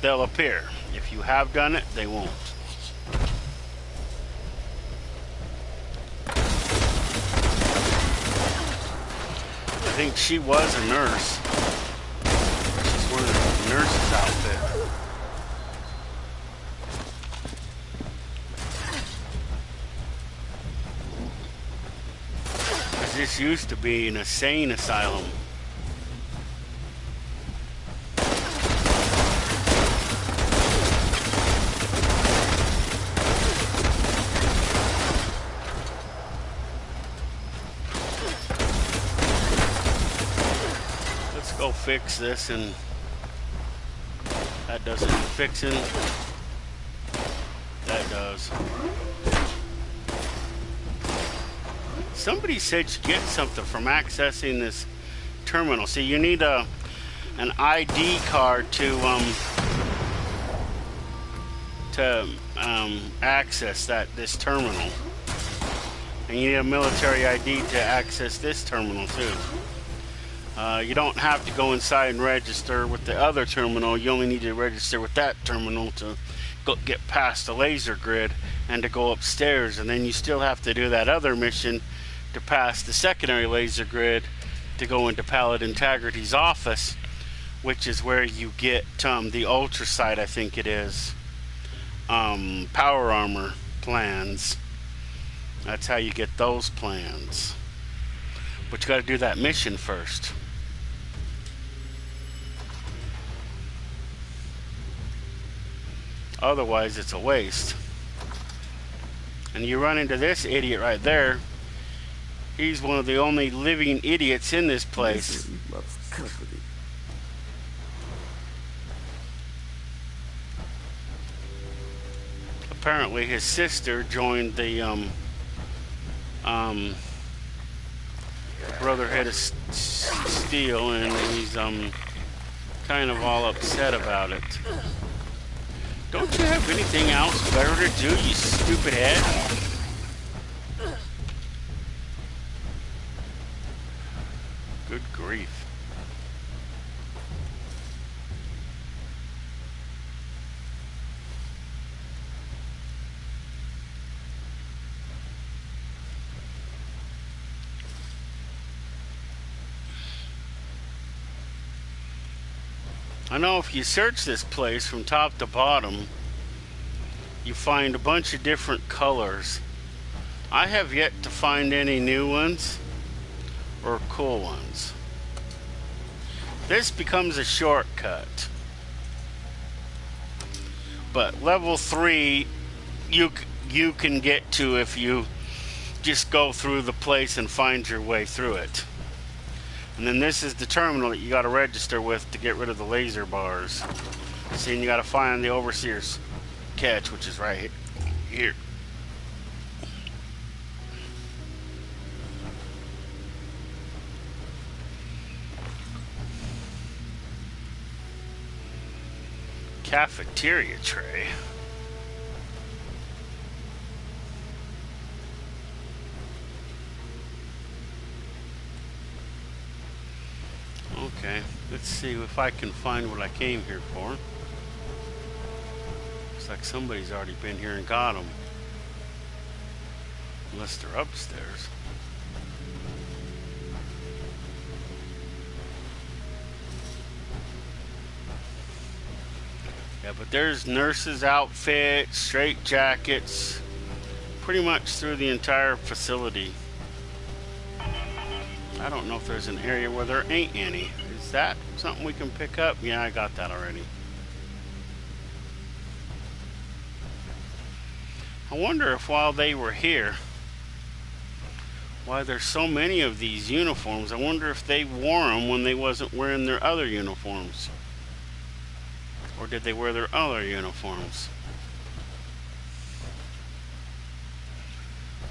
they'll appear. If you have done it, they won't. I think she was a nurse. She's wearing a nurse's outfit. This used to be an insane asylum. Let's go fix this, and that doesn't fixing. That does. Somebody said you get something from accessing this terminal. See, you need an ID card to access this terminal, and you need a military ID to access this terminal too. You don't have to go inside and register with the other terminal. You only need to register with that terminal to get past the laser grid and to go upstairs, and then you still have to do that other mission to pass the secondary laser grid to go into Pallet Integrity's office, which is where you get the ultrasight, I think it is, power armor plans. That's how you get those plans. But you got to do that mission first. Otherwise, it's a waste. And you run into this idiot right there. He's one of the only living idiots in this place. Apparently his sister joined the Brotherhood of Steel, and he's kind of all upset about it. Don't you have anything else better to do, you stupid head? Good grief. I know if you search this place from top to bottom, you find a bunch of different colors. I have yet to find any new ones or cool ones. This becomes a shortcut. But level 3 you can get to if you just go through the place and find your way through it. And then this is the terminal that you got to register with to get rid of the laser bars. See, and you got to find the Overseer's catch, which is right here. Cafeteria tray. Okay, let's see if I can find what I came here for. Looks like somebody's already been here and got them. Unless they're upstairs. Yeah, but there's nurses' outfits, straight jackets, pretty much through the entire facility. I don't know if there's an area where there ain't any. Is that something we can pick up? Yeah, I got that already. I wonder if while they were here, why there's so many of these uniforms, I wonder if they wore them when they wasn't wearing their other uniforms. Or did they wear their other uniforms?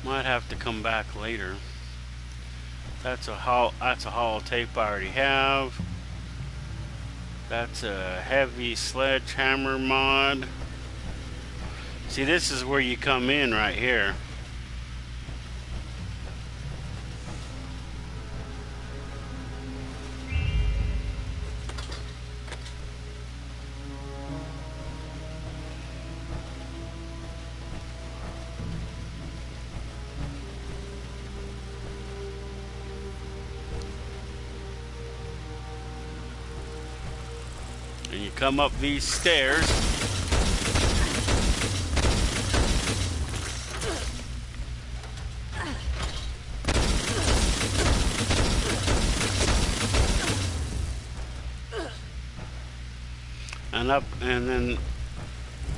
Might have to come back later. That's a holotape I already have. That's a heavy sledgehammer mod. See, this is where you come in right here. And you come up these stairs. And up, and then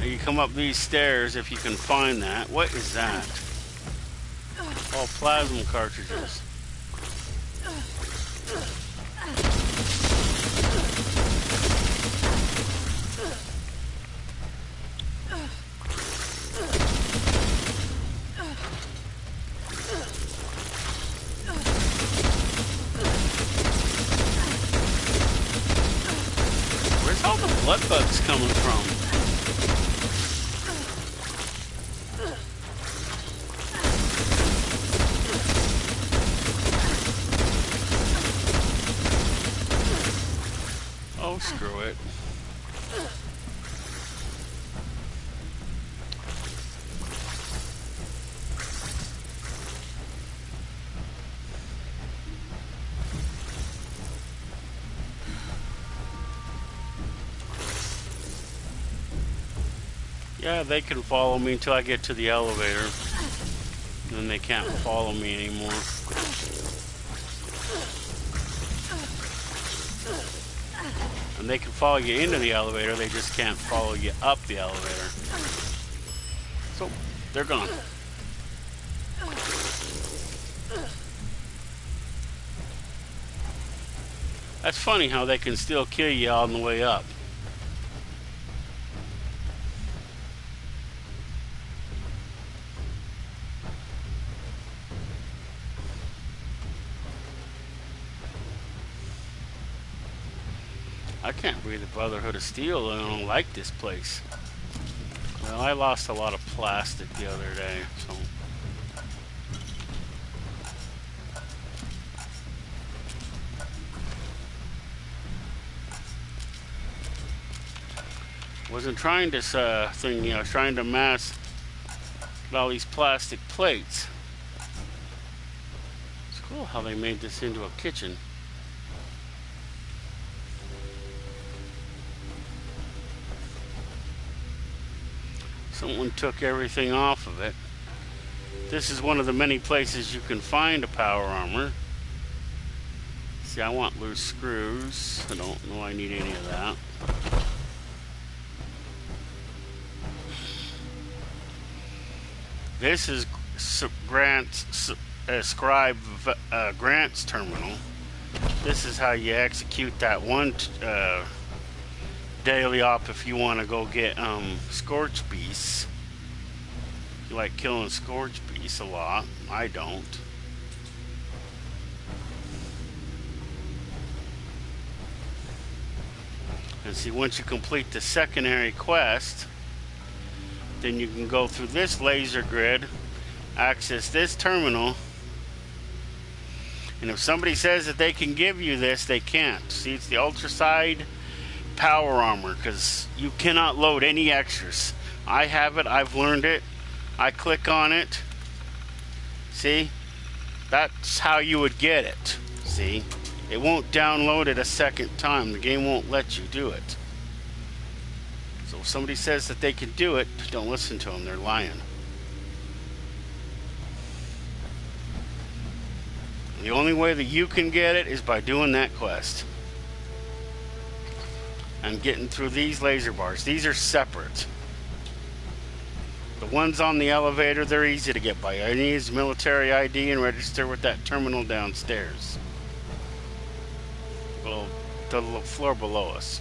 you come up these stairs if you can find that. What is that? Oh, plasma cartridges. Where's all the blood bugs coming from? Oh, screw it. Yeah, they can follow me until I get to the elevator. Then they can't follow me anymore. And they can follow you into the elevator, they just can't follow you up the elevator. So, they're gone. That's funny how they can still kill you on the way up. I can't breathe the Brotherhood of Steel. I don't like this place. Well, I lost a lot of plastic the other day, so. Wasn't trying this thing, you know, I was trying to mask all these plastic plates. It's cool how they made this into a kitchen. Someone took everything off of it. This is one of the many places you can find a power armor. See, I want loose screws. I don't know I need any of that. This is Grant's Grant's terminal. This is how you execute that one daily op if you want to go get scorch beasts. You like killing scorch beasts a lot. I don't. And see, once you complete the secondary quest, then you can go through this laser grid, access this terminal, and if somebody says that they can give you this, they can't. See, it's the ultraside power armor, because you cannot load any extras. I have it, I've learned it. I click on it. See? That's how you would get it. See? It won't download it a second time. The game won't let you do it. So if somebody says that they can do it, don't listen to them. They're lying. The only way that you can get it is by doing that quest. And getting through these laser bars. These are separate. The ones on the elevator, they're easy to get by. I need his military ID and register with that terminal downstairs. Well, the floor below us.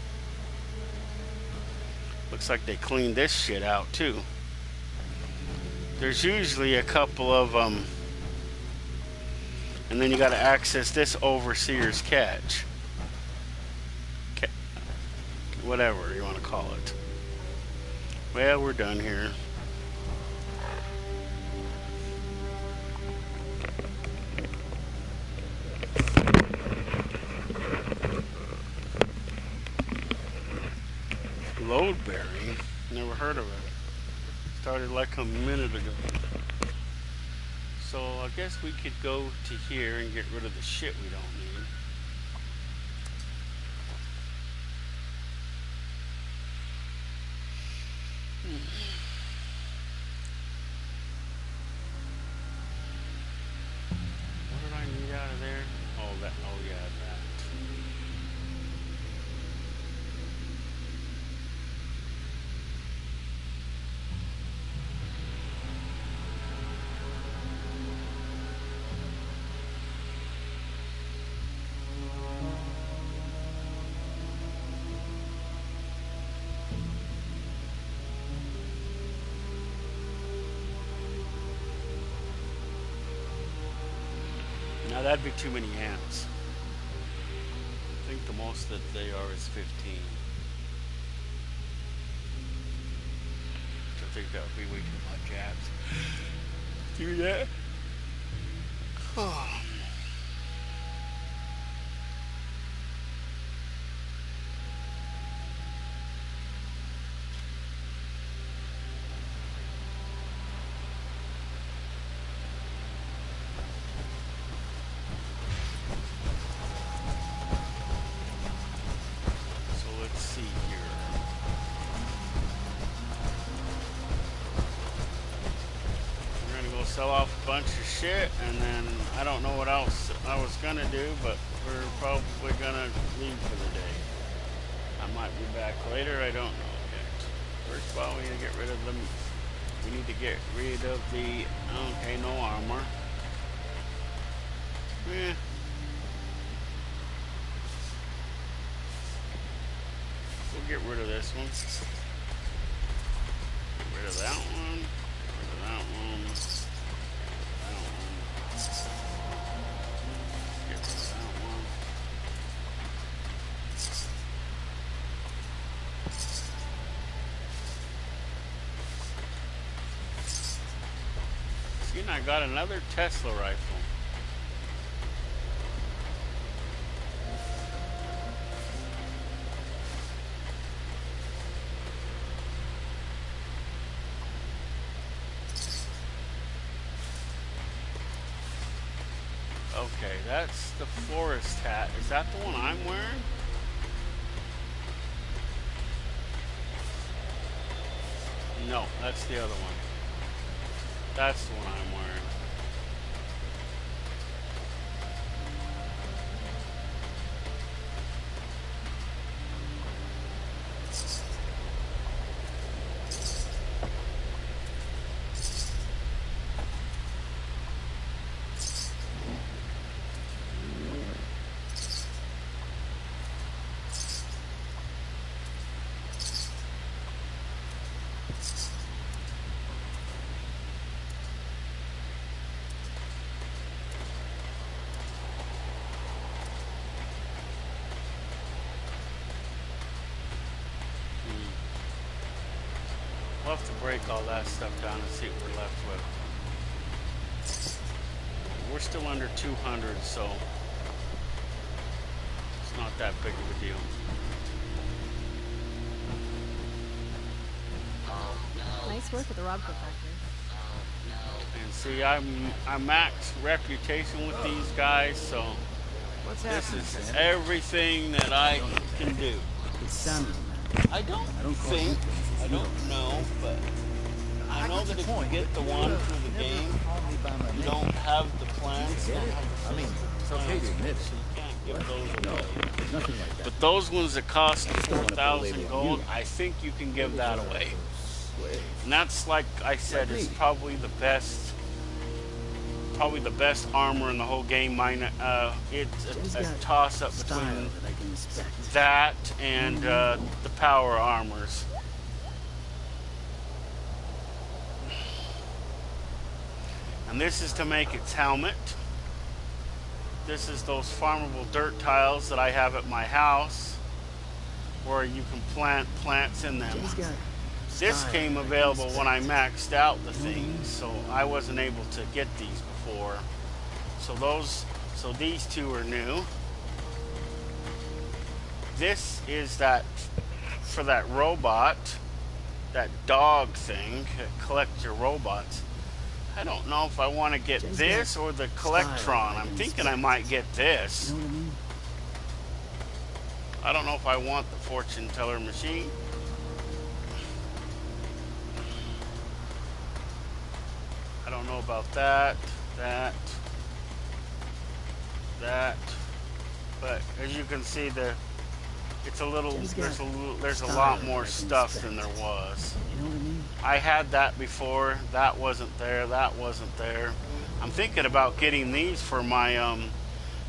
Looks like they cleaned this shit out too. There's usually a couple of them, and then you got to access this overseer's catch. Whatever you want to call it. Well, we're done here. Loadberry? Never heard of it. Started like a minute ago. So I guess we could go to here and get rid of the shit we don't need. What did I need out of there? Oh, that. Oh, yeah, that. Now that'd be too many ants. I think the most that they are is 15. I think that would be way too much ants. Do that? Oh. Sell off a bunch of shit, and then I don't know what else I was gonna do, but we're probably gonna leave for the day. I might be back later, I don't know yet. First of all, we need to get rid of them. We need to get rid of the, okay, no armor. We'll get rid of this one. Get rid of that one. Get rid of that one. And I got another Tesla rifle. Okay, that's the florist hat. Is that the one I'm wearing? No, that's the other one. That's the one I'm wearing. We'll have to break all that stuff down and see what we're left with. We're still under 200, so it's not that big of a deal. Nice work at the Robco factory. And see, I'm max reputation with these guys, so What's this happening, is Sam? everything that I can do. It's Samuel. I don't think, I don't know, but I know that if you get the one through the game, you don't have the plans. You don't have the I mean, it's okay plans, to admit so it. you can't give those away. Nothing like that. But those ones that cost wanna put a 4,000 label on gold, you. I think you can give that away. Slave. And that's, like I said, Like is me. probably the best armor in the whole game. Mine, it's a toss-up Style between that I can respect. that and the power armors. And this is to make its helmet. This is those farmable dirt tiles that I have at my house, where you can plant plants in them. He's got This style came that I can available when I respect. maxed out the things, so I wasn't able to get these before. So these two are new. This is that for that robot, that dog thing, collect your robots. I don't know if I want to get Jay's this got or the style Collectron. I I'm can thinking I respect. might get this. You know what I mean? I don't know if I want the fortune teller machine. I don't know about that, but as you can see, it's a little. Jay's There's a got lot style more I can stuff respect. than there was. You know what I mean? I had that before. That wasn't there. That wasn't there. I'm thinking about getting these for my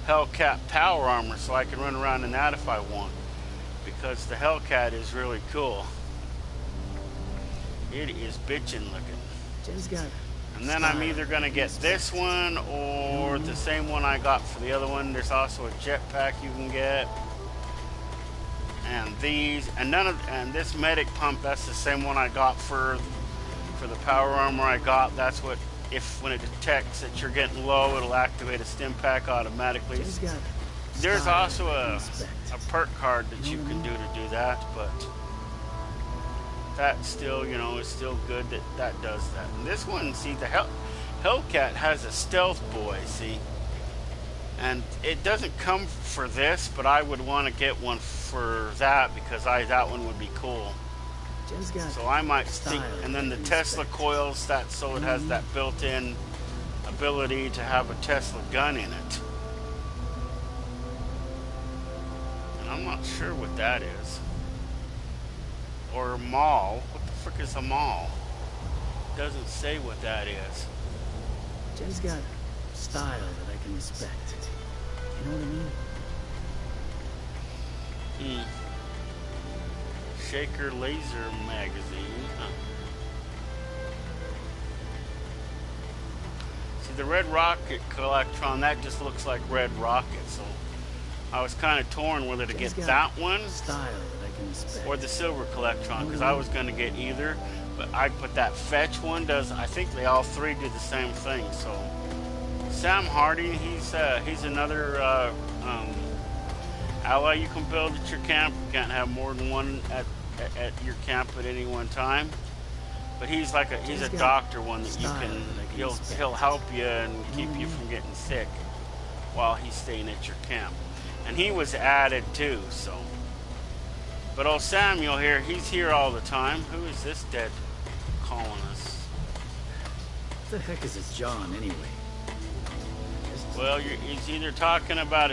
Hellcat power armor, so I can run around in that if I want, because the Hellcat is really cool. It is bitchin' looking. Jay's got And then I'm style either I gonna can get respect. this one or the same one I got for the other one. There's also a jetpack you can get, and these, and and this medic pump. That's the same one I got for the power armor I got. That's what, if when it detects that you're getting low, it'll activate a stim pack automatically. Jay's got There's style also I can a respect. perk card that you can do to do that, but that still, is still good that does that. And this one, see, the Hellcat has a stealth boy, see, and it doesn't come for this, but I would want to get one for that because that one would be cool. Jay's got So I might think, style and then I the can Tesla respect. coils, that so it has that built-in ability to have a Tesla gun in it. And I'm not sure what that is. Or a mall. What the frick is a mall? Doesn't say what that is. Jay's got style that I can respect. You know what I mean? Shaker laser magazine. Huh. See, the red rocket Collectron, that just looks like red rocket, so I was kind of torn whether to get Jay's got that one style that I can respect. or the silver Collectron, because I was going to get either. But that fetch one does. I think they all three do the same thing. So Sam Hardy, he's another ally you can build at your camp. You can't have more than one at your camp at any one time. But he's a doctor one that you can. He'll help you and keep you from getting sick while he's staying at your camp. And he was added too. So, but old Samuel here, he's here all the time. Who is this dead calling us? What the heck is this John anyway? Well, he's either talking about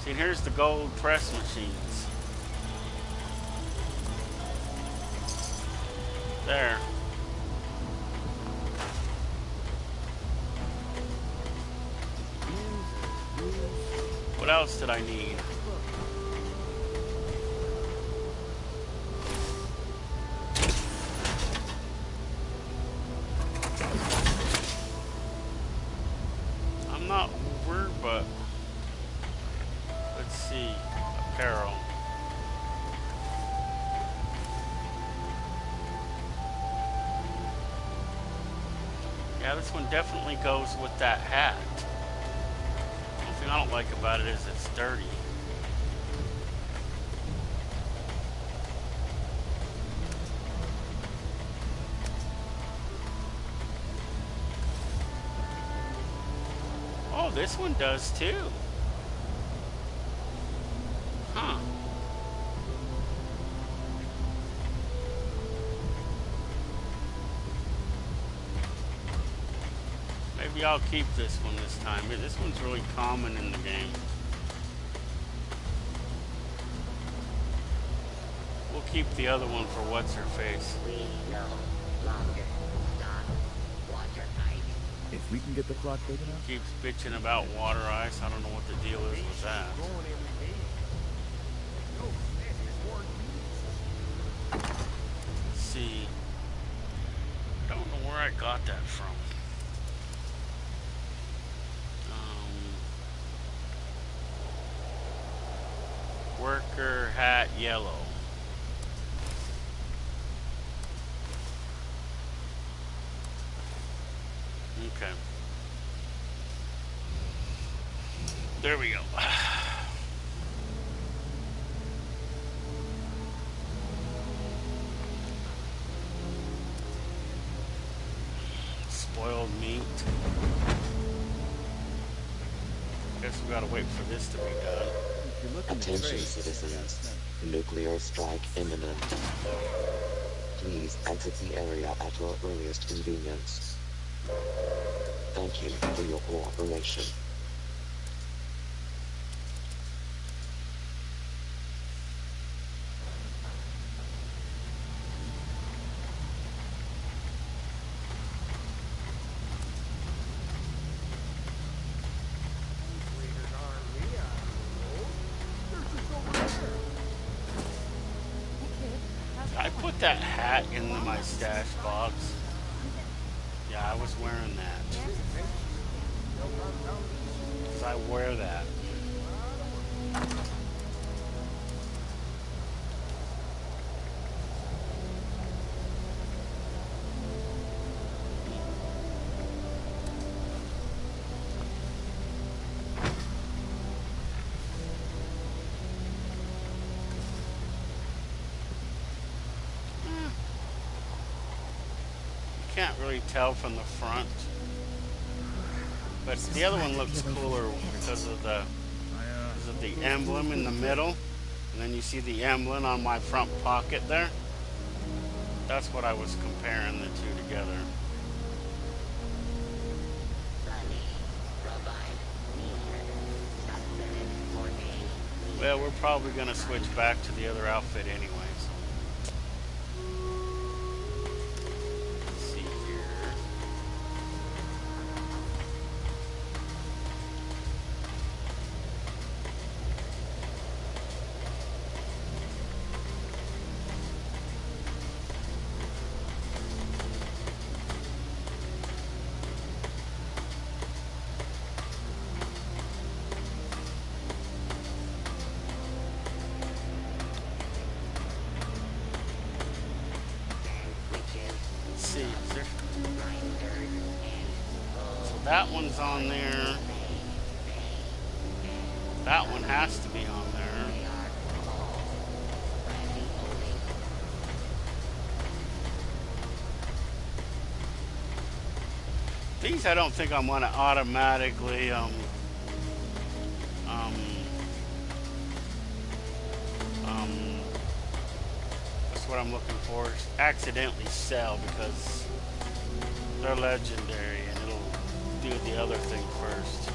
see, here's the gold press machines. There. What else did I need? I'm not over, but let's see. Apparel. Yeah, this one definitely goes with that hat. The only thing I don't like about it is it's dirty. Oh, this one does too. Huh. Maybe I'll keep this one this time. This one's really common in the game. We'll keep the other one for what's her face. If we can get the clock big enough. Keeps bitching about water ice. I don't know what the deal is with that. Let's see. I don't know where I got that from. Worker hat yellow. Okay. There we go. Spoiled meat. Guess we gotta wait for this to be done. Attention citizens, nuclear strike imminent. Please exit the area at your earliest convenience. Thank you for your cooperation. I put that hat in my stash box. Yeah, I was wearing that. 'Cause I wear that. Can't really tell from the front, but the other one looks cooler because of the emblem in the middle, and then you see the emblem on my front pocket there. That's what I was comparing the two together. Well, we're probably going to switch back to the other outfit anyways. see. Is there... So that one's on there. That one has to be on there. These I don't think I'm gonna automatically that's what I'm looking for. Accidentally sell because they're legendary and it'll do the other thing first.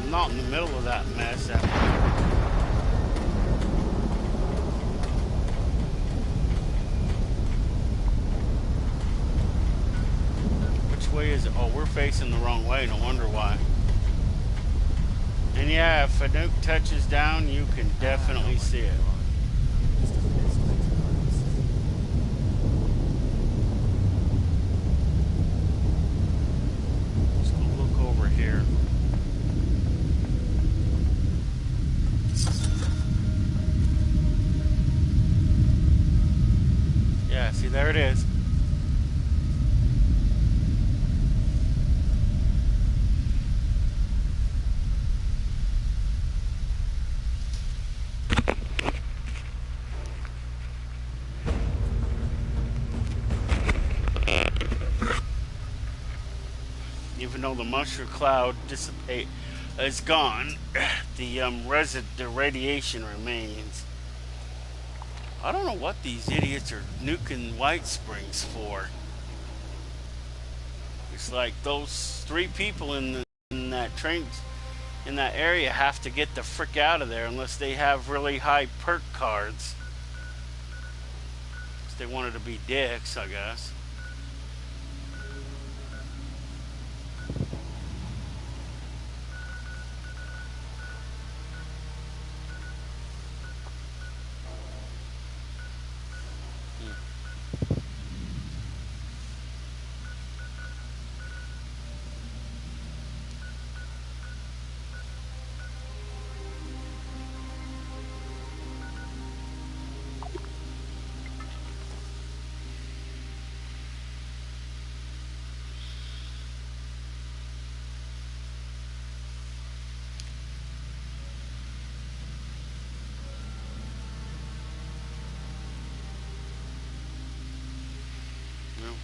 I'm not in the middle of that mess. Which way is it? Oh, we're facing the wrong way. No wonder why. And yeah, if a nuke touches down, you can definitely see it. Let's go look over here. Yeah, see, there it is. Even though the mushroom cloud is gone, the radiation remains. I don't know what these idiots are nuking White Springs for. It's like those 3 people in that train in that area have to get the frick out of there unless they have really high perk cards. They wanted to be dicks, I guess.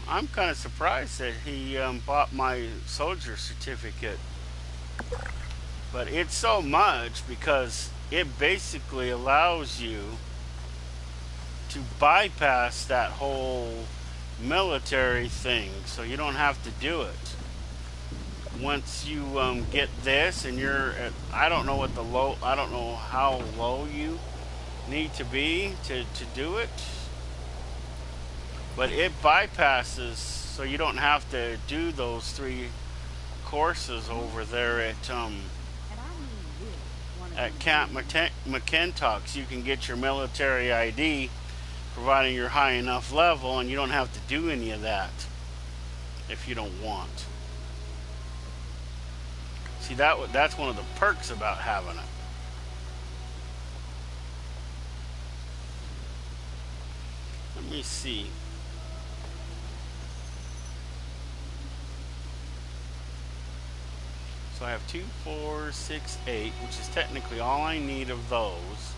I'm kind of surprised that he bought my soldier certificate, but it's so much because it basically allows you to bypass that whole military thing, so you don't have to do it. Once you get this and you're at, I don't know how low you need to be to do it. But it bypasses, so you don't have to do those 3 courses over there at Camp McKintock's. You can get your military ID, providing you're high enough level, and you don't have to do any of that if you don't want. See, that's one of the perks about having it. Let me see. So I have 2, 4, 6, 8, which is technically all I need of those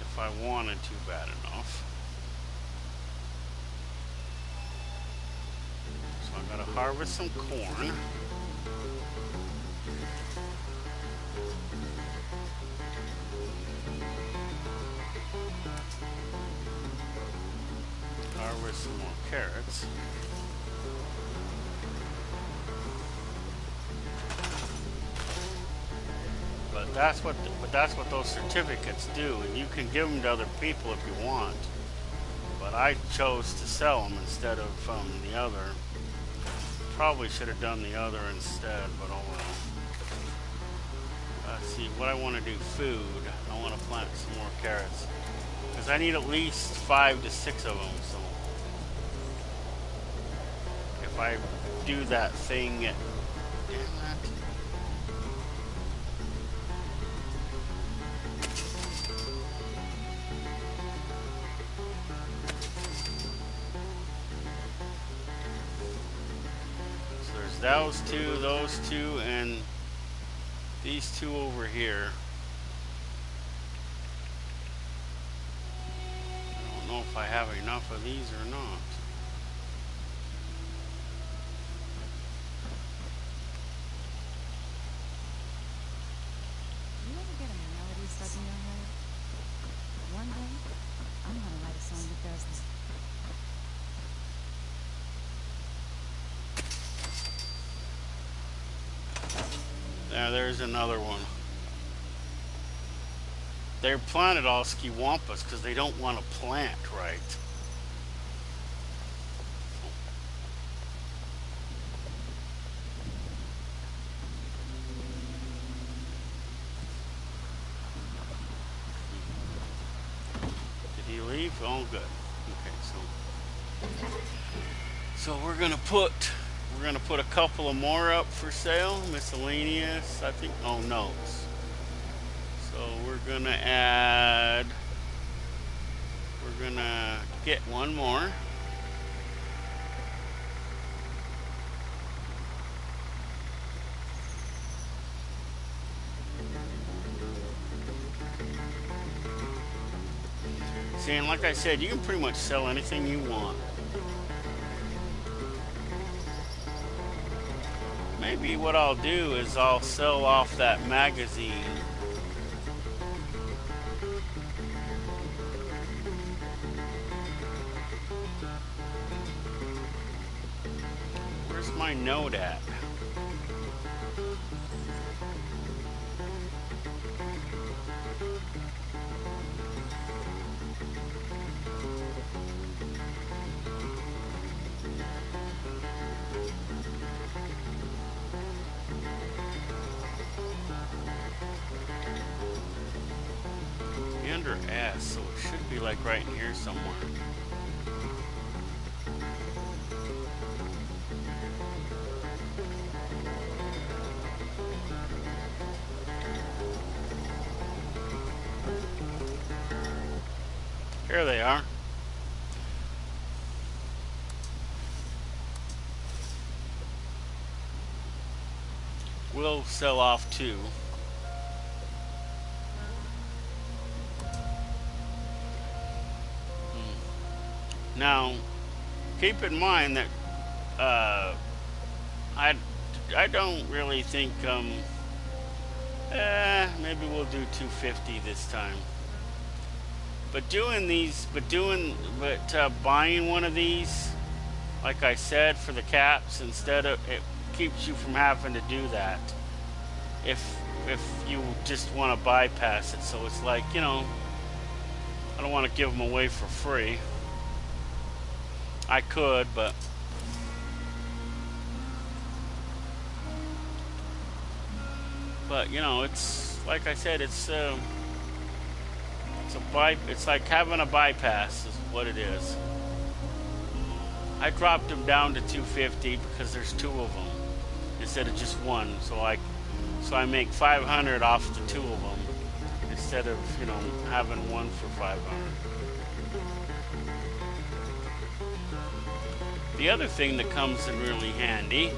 if I wanted to bad enough. So I gotta harvest some corn. Harvest some more carrots. But that's what those certificates do, and you can give them to other people if you want. But I chose to sell them instead of the other Probably should have done the other instead, but oh well. Let's see, what I want to do, food. I want to plant some more carrots. Because I need at least 5 to 6 of them, so. If I do that thing, damn that. So there's those two, and these two over here. I don't know if I have enough of these or not. You ever get a melody stuck in your head? One day, I'm gonna write a song that does that. There's another one. They're planted all skiwampas because they don't want to plant right. Did he leave? Oh, good. Okay, so we're gonna put a couple of more up for sale, miscellaneous. I think. Oh no. So we're gonna get one more. See, and like I said, you can pretty much sell anything you want. Maybe what I'll do is I'll sell off that magazine. Where's my note at? Under S, so it should be like right in here somewhere. Here they are. We'll sell off 2. Now, keep in mind that I don't really think maybe we'll do 250 this time. But buying one of these, like I said, for the caps, instead of it keeps you from having to do that. If you just want to bypass it, so it's like, you know, I don't want to give them away for free. I could, but you know, it's like I said, it's like having a bypass is what it is. I dropped them down to 250 because there's 2 of them instead of just one, so I make 500 off the 2 of them instead of, you know, having one for 500. The other thing that comes in really handy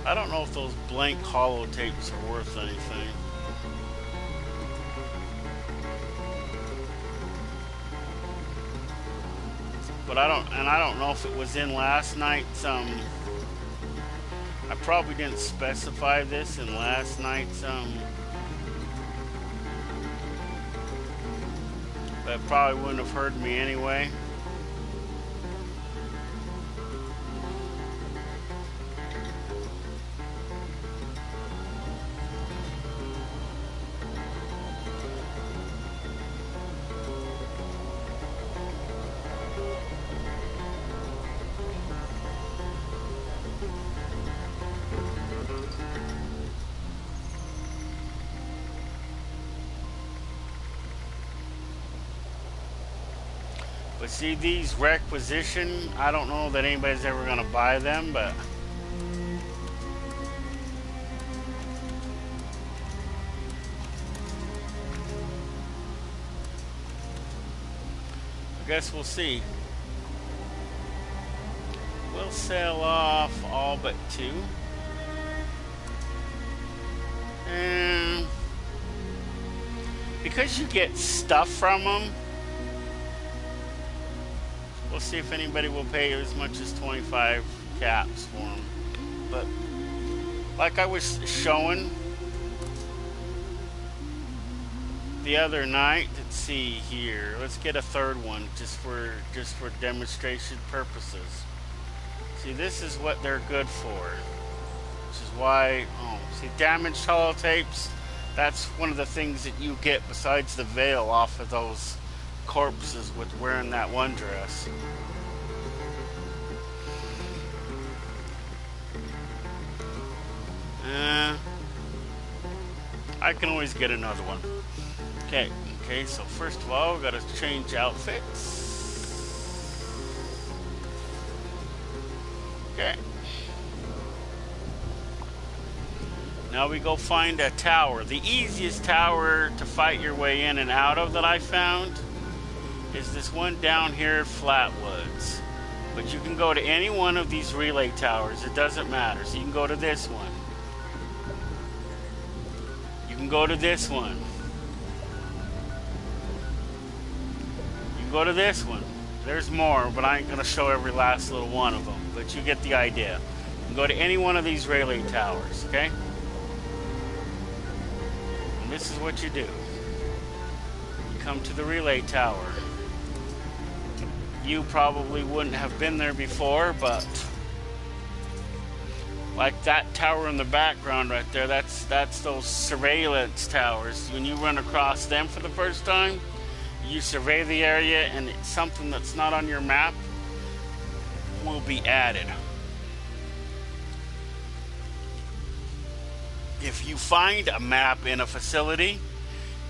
I don't know if those blank hollow tapes are worth anything. But I don't know if it was in last night's I probably didn't specify this in last night's but it probably wouldn't have heard me anyway. But see, these requisition, I don't know that anybody's ever going to buy them, but I guess we'll see. We'll sell off all but 2. And because you get stuff from them, we'll see if anybody will pay as much as 25 caps for them. But like I was showing the other night, let's see here. Let's get a third one just for demonstration purposes. See, this is what they're good for. Which is why, see, damaged holotapes, that's one of the things that you get besides the veil off of those corpses with wearing that one dress. I can always get another one. Okay, so first of all, we gotta change outfits. Okay. Now we go find a tower. The easiest tower to fight your way in and out of that I found is this one down here at Flatwoods. But you can go to any one of these relay towers. It doesn't matter. So you can go to this one. You can go to this one. You can go to this one. There's more, but I ain't going to show every last little one of them. But you get the idea. You can go to any one of these relay towers, okay? And this is what you do. You come to the relay tower. You probably wouldn't have been there before, but like that tower in the background right there, that's those surveillance towers. When you run across them for the first time, you survey the area, and it's something that's not on your map will be added. If you find a map in a facility,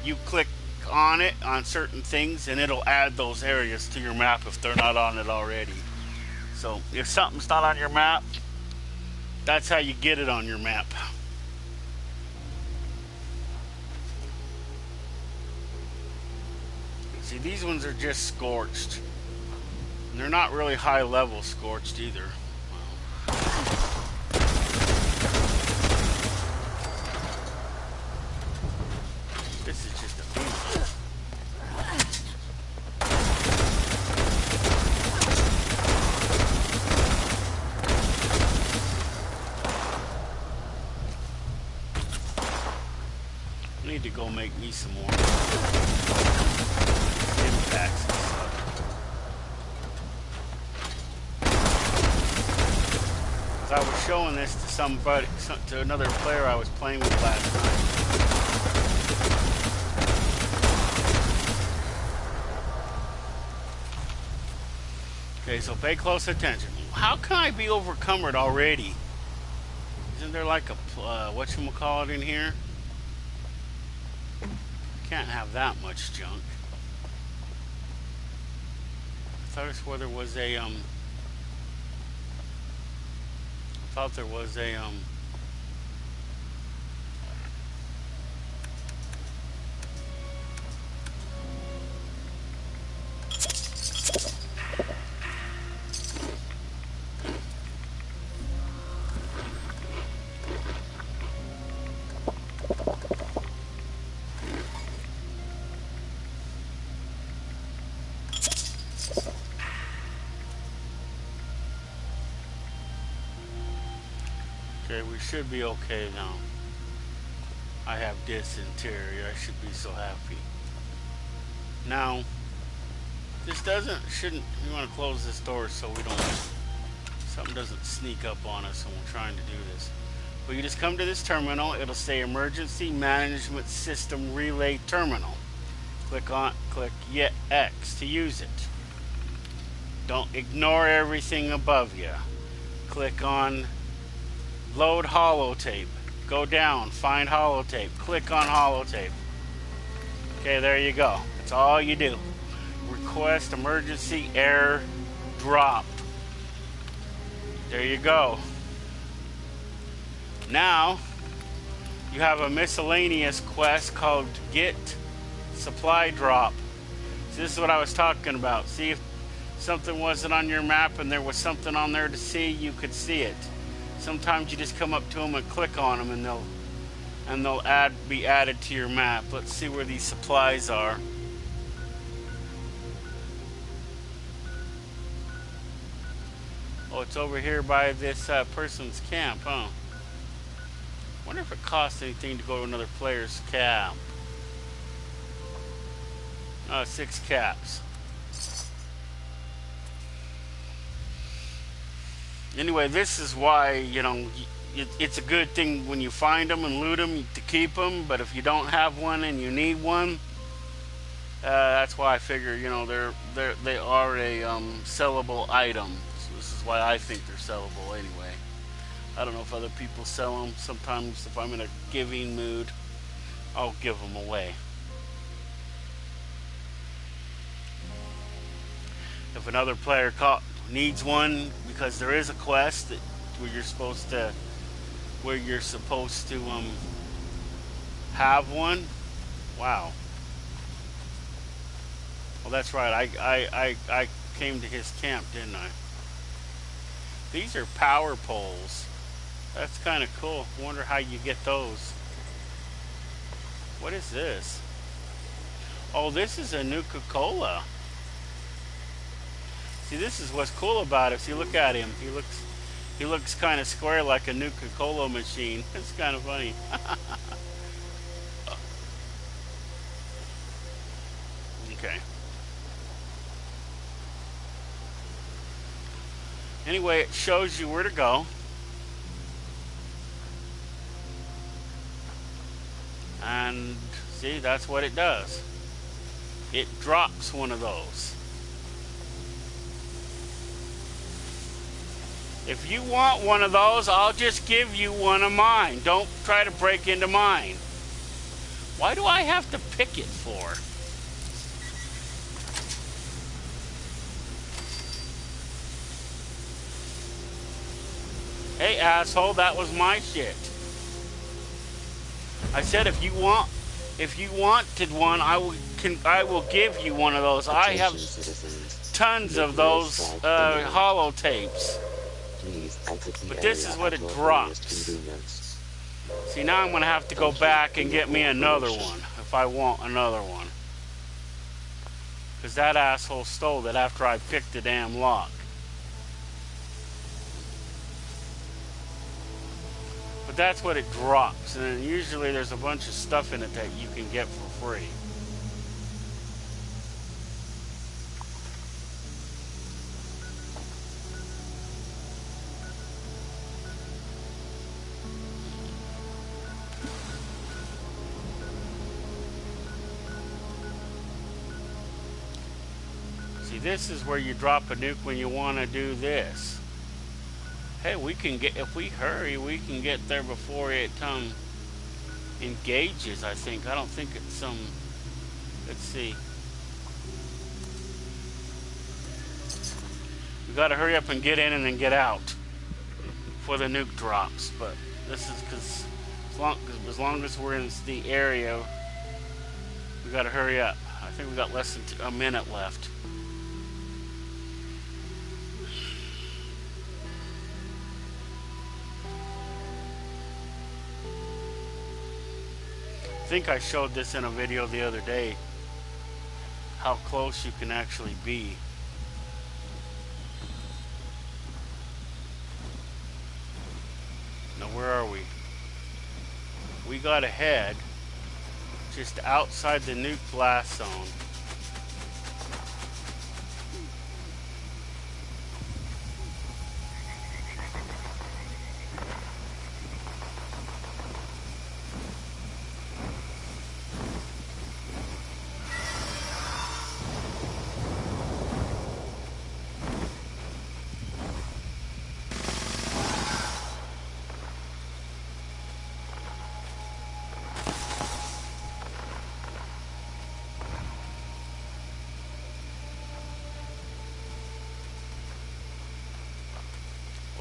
you click on it on certain things and it'll add those areas to your map if they're not on it already. So if something's not on your map, that's how you get it on your map. See, these ones are just scorched. And they're not really high level scorched either. This is just a beast. I need to go make me some more impacts and stuff. I was showing this to somebody, to another player I was playing with last night. Okay, so pay close attention. How can I be overcumbered already? Isn't there like a whatchamacallit in here? Can't have that much junk. I thought I swore there was a okay, we should be okay now. I have dysentery. I should be so happy. Now, this shouldn't, we want to close this door so we don't, something doesn't sneak up on us when we're trying to do this. But you just come to this terminal. It'll say Emergency Management System Relay Terminal. Click X to use it. Don't ignore everything above you. Click on Load holotape. Go down, find holotape. Click on holotape. Okay, there you go. That's all you do. request emergency air drop. There you go. Now, you have a miscellaneous quest called Get Supply Drop. So this is what I was talking about. See, if something wasn't on your map and there was something on there to see, you could see it. Sometimes you just come up to them and click on them, and they'll be added to your map. Let's see where these supplies are. Oh, it's over here by this person's camp, huh? Wonder if it costs anything to go to another player's camp. 6 caps. Anyway, this is why, you know, it's a good thing when you find them and loot them to keep them. But if you don't have one and you need one, that's why I figure, you know, they are a sellable item. So this is why I think they're sellable anyway. I don't know if other people sell them. Sometimes if I'm in a giving mood, I'll give them away. If another player needs one, because there is a quest where you're supposed to have one. Wow. Well, that's right. I came to his camp, didn't I? These are power poles. That's kind of cool. Wonder how you get those. What is this? Oh, this is a Nuka-Cola. See, this is what's cool about it. See, look at him. He looks kind of square like a Nuka-Cola machine. It's kind of funny. Okay. Anyway, it shows you where to go. And see, that's what it does. It drops one of those. If you want one of those, I'll just give you one of mine. Don't try to break into mine. Why do I have to pick it for? Hey, asshole, that was my shit. I said if you wanted one, I will give you one of those. I have tons of those hollow tapes. But this is what it drops. See, now I'm going to have to go back and get me another one if I want another one. Because that asshole stole it after I picked the damn lock. But that's what it drops. And then usually there's a bunch of stuff in it that you can get for free. This is where you drop a nuke when you want to do this. Hey, we can get, if we hurry, we can get there before it engages, I think. I don't think it's let's see. We got to hurry up and get in and then get out before the nuke drops. But this is because as long as we're in the area, we got to hurry up. I think we got less than a minute left. I think I showed this in a video the other day, how close you can actually be. Now where are we? We got to head just outside the nuke blast zone.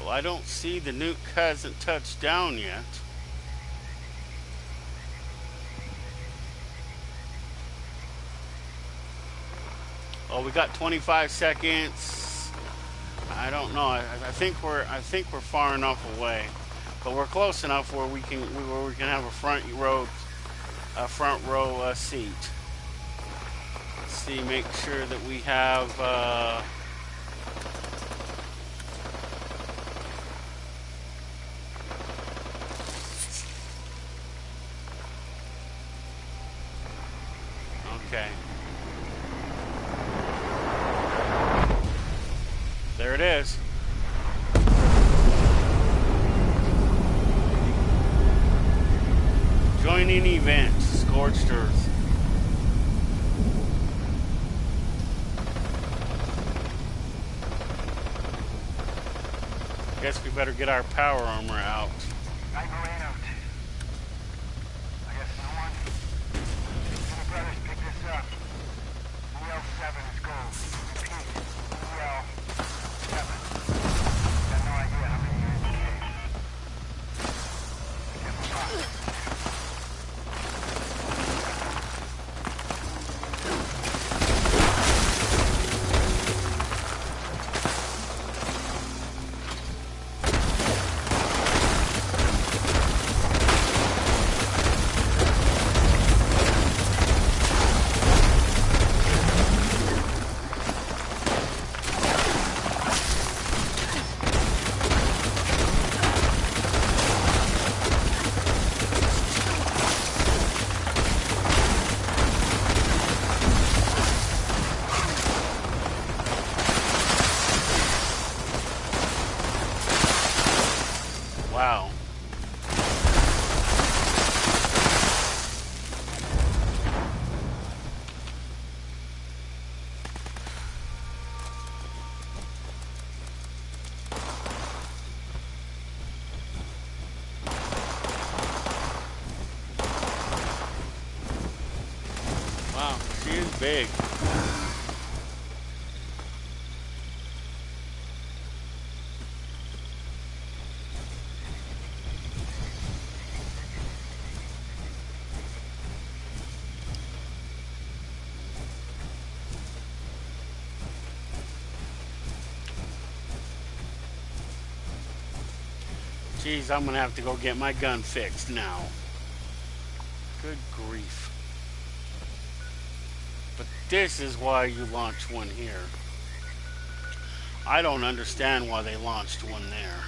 Well, I don't see the nuke hasn't touched down yet. Oh, we got 25 seconds. I don't know. I think we're far enough away, but we're close enough where we can have a front row seat. Let's see. Make sure that we have. Okay. There it is. Joining event, Scorched Earth. Guess we better get our power armor out. I ran out. I guess no one. The brothers pick this up. EL7 is gold. Repeat. EL7. Got no idea how many are in the cave. Give them up. Wow. Wow, she is big. Jeez, I'm gonna have to go get my gun fixed now. Good grief. But this is why you launch one here. I don't understand why they launched one there.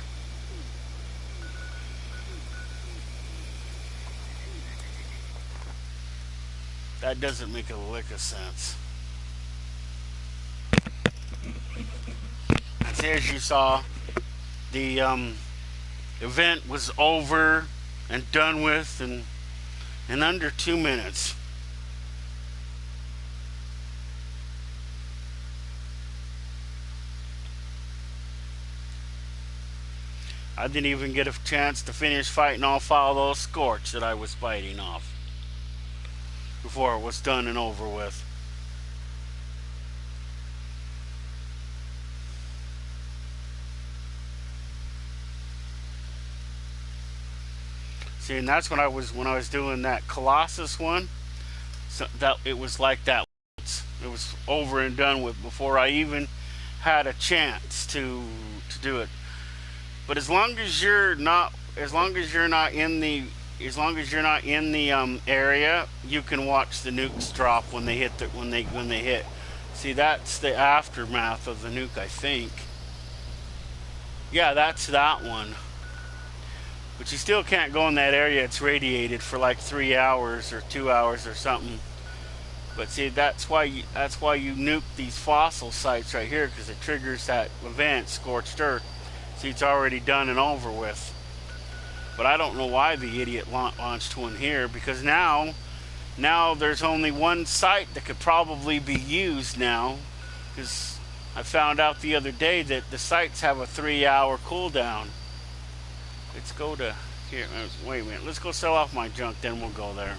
That doesn't make a lick of sense. And as you saw, the event was over and done with in under 2 minutes. I didn't even get a chance to finish fighting off all those Scorch that I was fighting off before it was done and over with. See, and that's when I was doing that Colossus one. So that it was like that. It was over and done with before I even had a chance to do it. But as long as you're not in the area, you can watch the nukes drop when they hit. See, that's the aftermath of the nuke, I think. Yeah, that's that one. But you still can't go in that area. It's radiated for like 3 hours or 2 hours or something. But see, that's why you nuke these fossil sites right here, because it triggers that event, Scorched Earth. See, it's already done and over with. But I don't know why the idiot launched one here, because now there's only one site that could probably be used now, because I found out the other day that the sites have a 3-hour cooldown. Let's go to here. Wait a minute. Let's go sell off my junk, then we'll go there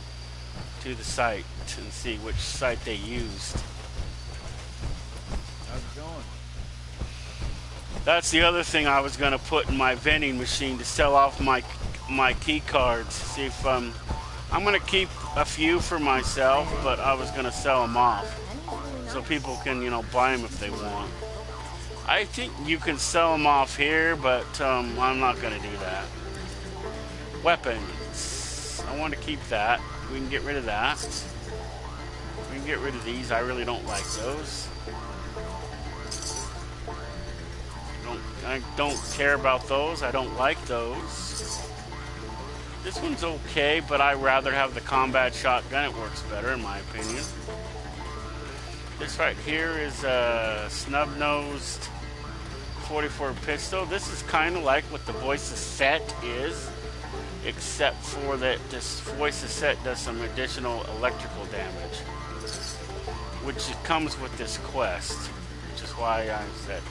to the site and see which site they used. How's it going? That's the other thing I was gonna put in my vending machine to sell off my key cards. See if I'm gonna keep a few for myself, but I was gonna sell them off so people can, you know, buy them if they want. I think you can sell them off here, but I'm not gonna do that. Weapons. I want to keep that. We can get rid of that. We can get rid of these. I really don't like those. I don't care about those. I don't like those. This one's okay, but I'd rather have the combat shotgun. It works better, in my opinion. This right here is a snub-nosed 44 pistol. This is kind of like what the Voices set is, except for that this Voices set does some additional electrical damage, which it comes with this quest, which is why I said.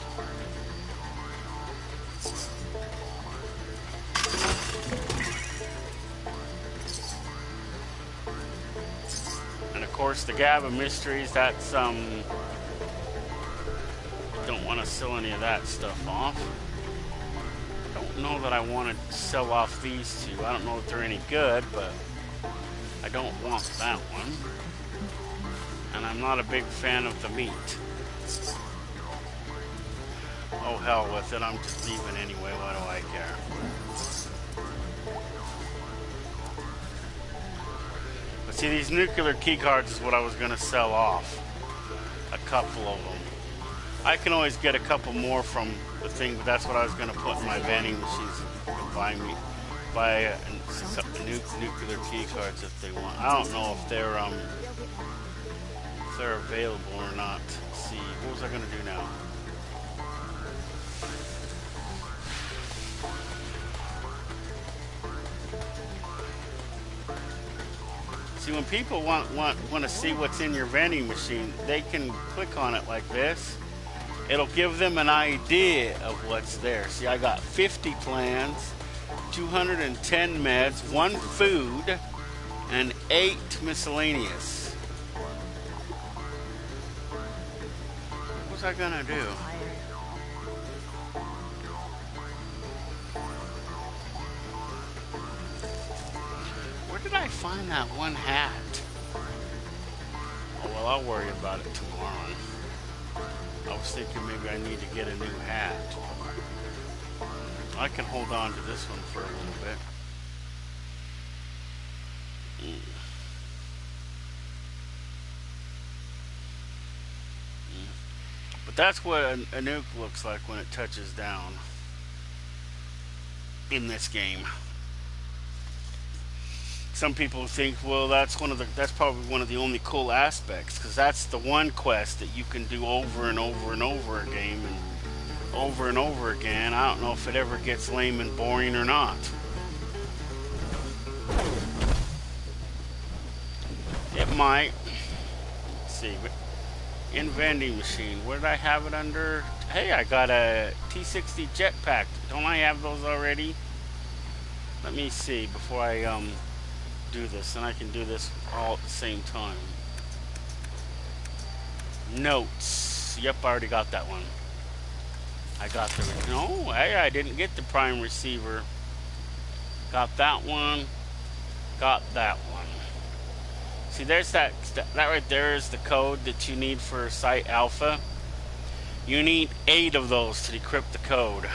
And of course the Gaba Mysteries, that's don't want to sell any of that stuff off. I don't know that I want to sell off these two. I don't know if they're any good, but I don't want that one. And I'm not a big fan of the meat. Oh, hell with it. I'm just leaving anyway. Why do I care? But see, these nuclear key cards is what I was going to sell off. A couple of them. I can always get a couple more from the thing, but that's what I was going to put in my vending machines. You can buy a nuclear key cards if they want. I don't know if they're available or not. Let's see, what was I going to do now? See, when people want to see what's in your vending machine, they can click on it like this. It'll give them an idea of what's there. See, I got 50 plans, 210 meds, 1 food, and 8 miscellaneous. What was I gonna do? Where did I find that one hat? Oh, well, I'll worry about it tomorrow. I was thinking maybe I need to get a new hat. I can hold on to this one for a little bit. But that's what a nuke looks like when it touches down in this game. Some people think, well, that's probably one of the only cool aspects, because that's the one quest that you can do over and over and over again and over again. I don't know if it ever gets lame and boring or not. It might. Let's see. In vending machine, where did I have it under? Hey, I got a T-60 jetpack. Don't I have those already? Let me see before I do this, and I can do this all at the same time. Notes. Yep, I already got that one. I got the... No, hey, I didn't get the prime receiver. Got that one. Got that one. See, there's that right there is the code that you need for Site Alpha. You need 8 of those to decrypt the code.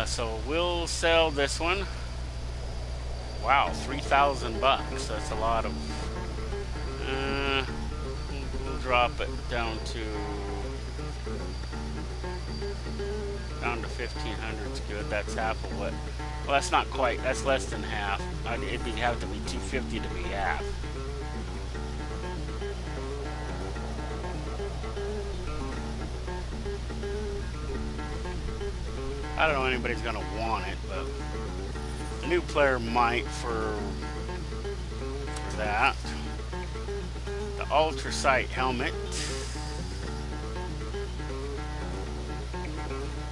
So we'll sell this one. Wow, $3,000 bucks. That's a lot of. We'll drop it down to 1,500 is good. That's half of what. Well, that's not quite. That's less than half. It'd have to be 250 to be half. I don't know if anybody's gonna want it, but the new player might for that. The Ultra Sight helmet.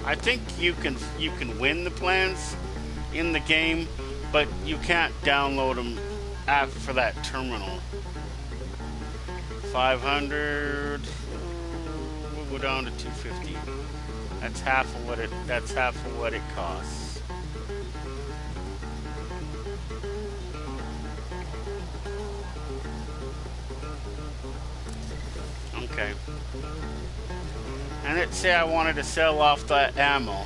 I think you can win the plans in the game, but you can't download them for that terminal. 500. We'll go down to 250. That's half of what it costs. Okay. And let's say I wanted to sell off that ammo.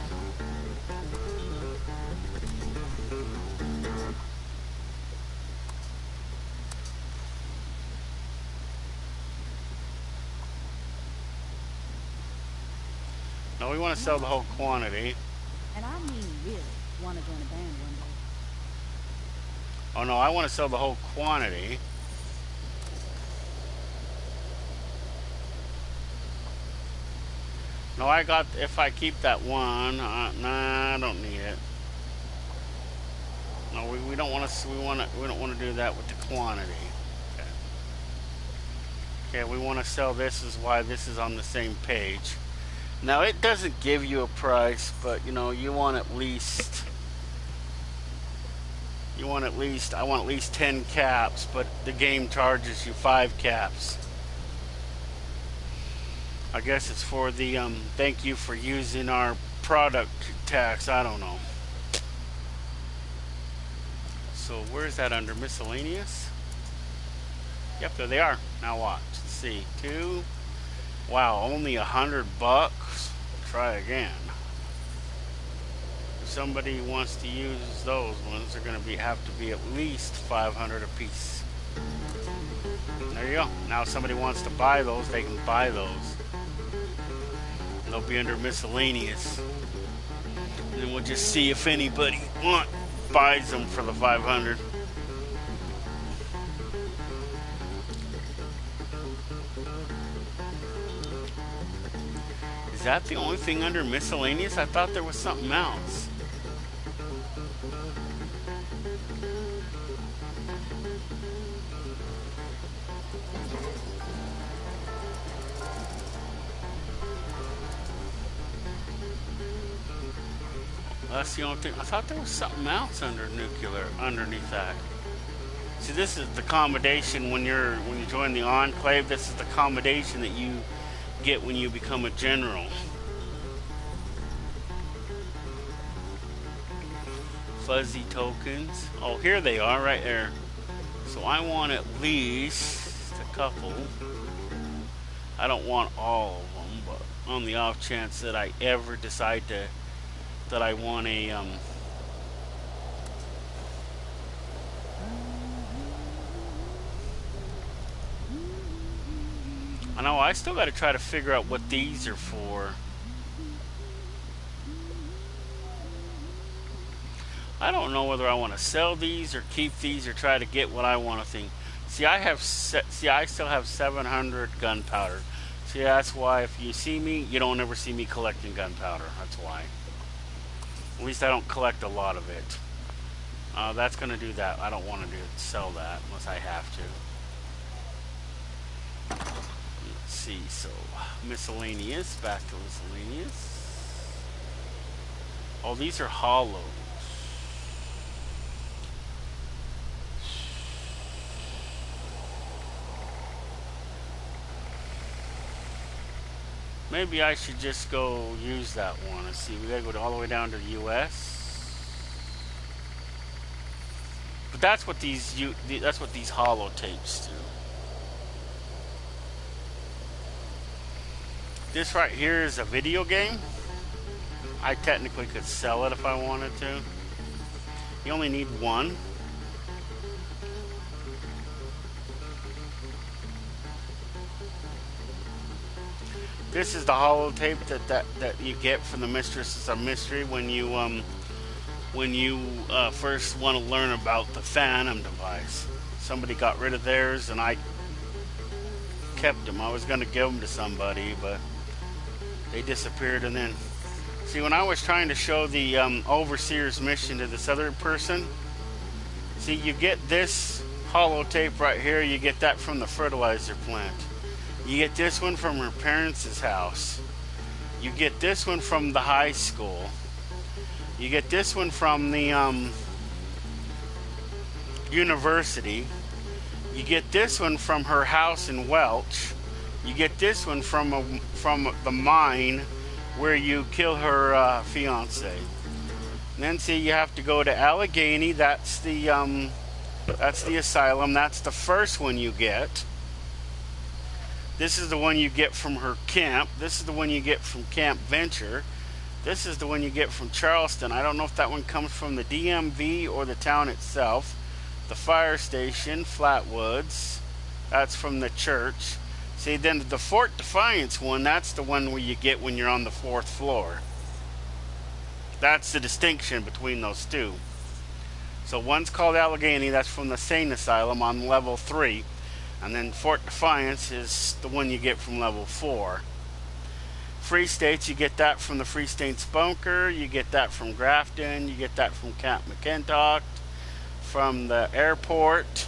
No, we want to sell the whole quantity. And I mean really want to join a band one day. Oh no, I want to sell the whole quantity. No, I got, if I keep that one, nah, I don't need it. No, we don't want to, we don't want to do that with the quantity. Okay, we want to sell this, is why this is on the same page. Now it doesn't give you a price, but you know, you want at least, I want at least 10 caps, but the game charges you 5 caps. I guess it's for the thank you for using our product tax, I don't know. So where's that under? Miscellaneous? Yep, there they are. Now watch. Let's see. 2. Wow, only $100. Try again. If somebody wants to use those ones, they're going to have to be at least 500 a piece. There you go. Now if somebody wants to buy those, they can buy those. And they'll be under miscellaneous. And then we'll just see if anybody buys them for the 500. Is that the only thing under miscellaneous? I thought there was something else. That's the only thing. I thought there was something else underneath that. See, this is the accommodation when you join the Enclave. This is the accommodation that you get when you become a general. Fuzzy tokens. Oh, here they are, right there. So I want at least a couple. I don't want all of them, but on the off chance that I ever decide that I want a I know, I still got to try to figure out what these are for. I don't know whether I want to sell these or keep these or try to get what I want to think. See, I still have 700 gunpowder. See, that's why if you see me, you don't ever see me collecting gunpowder. That's why. At least I don't collect a lot of it. That's going to do that. I don't want to sell that unless I have to. Let's see, so miscellaneous, back to miscellaneous. Oh, these are hollows. Maybe I should just go use that one. Let's see, we gotta go all the way down to the US. But that's what these hollow tapes do. This right here is a video game. I technically could sell it if I wanted to. You only need one. This is the holotape that you get from the Mistress of Mystery when you first want to learn about the Phantom device. Somebody got rid of theirs and I kept them. I was going to give them to somebody, but they disappeared. And then, see, when I was trying to show the Overseer's mission to this other person, see, you get this holotape right here. You get that from the fertilizer plant. You get this one from her parents' house. You get this one from the high school. You get this one from the university. You get this one from her house in Welch. You get this one from the mine where you kill her fiance. And then see, you have to go to Allegheny. That's the asylum. That's the first one you get. This is the one you get from her camp. This is the one you get from Camp Venture. This is the one you get from Charleston. I don't know if that one comes from the DMV or the town itself. The fire station, Flatwoods. That's from the church. See, then the Fort Defiance one, that's the one where you get when you're on the 4th floor. That's the distinction between those two. So one's called Allegheny, that's from the Sane Asylum on level 3. And then Fort Defiance is the one you get from level 4. Free States, you get that from the Free States bunker, you get that from Grafton, you get that from Camp McKintock, from the airport.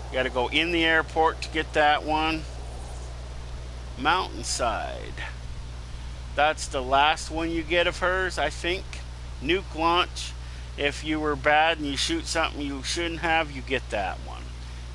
You gotta go in the airport to get that one. Mountainside. That's the last one you get of hers, I think. Nuke launch. If you were bad and you shoot something you shouldn't have, you get that one.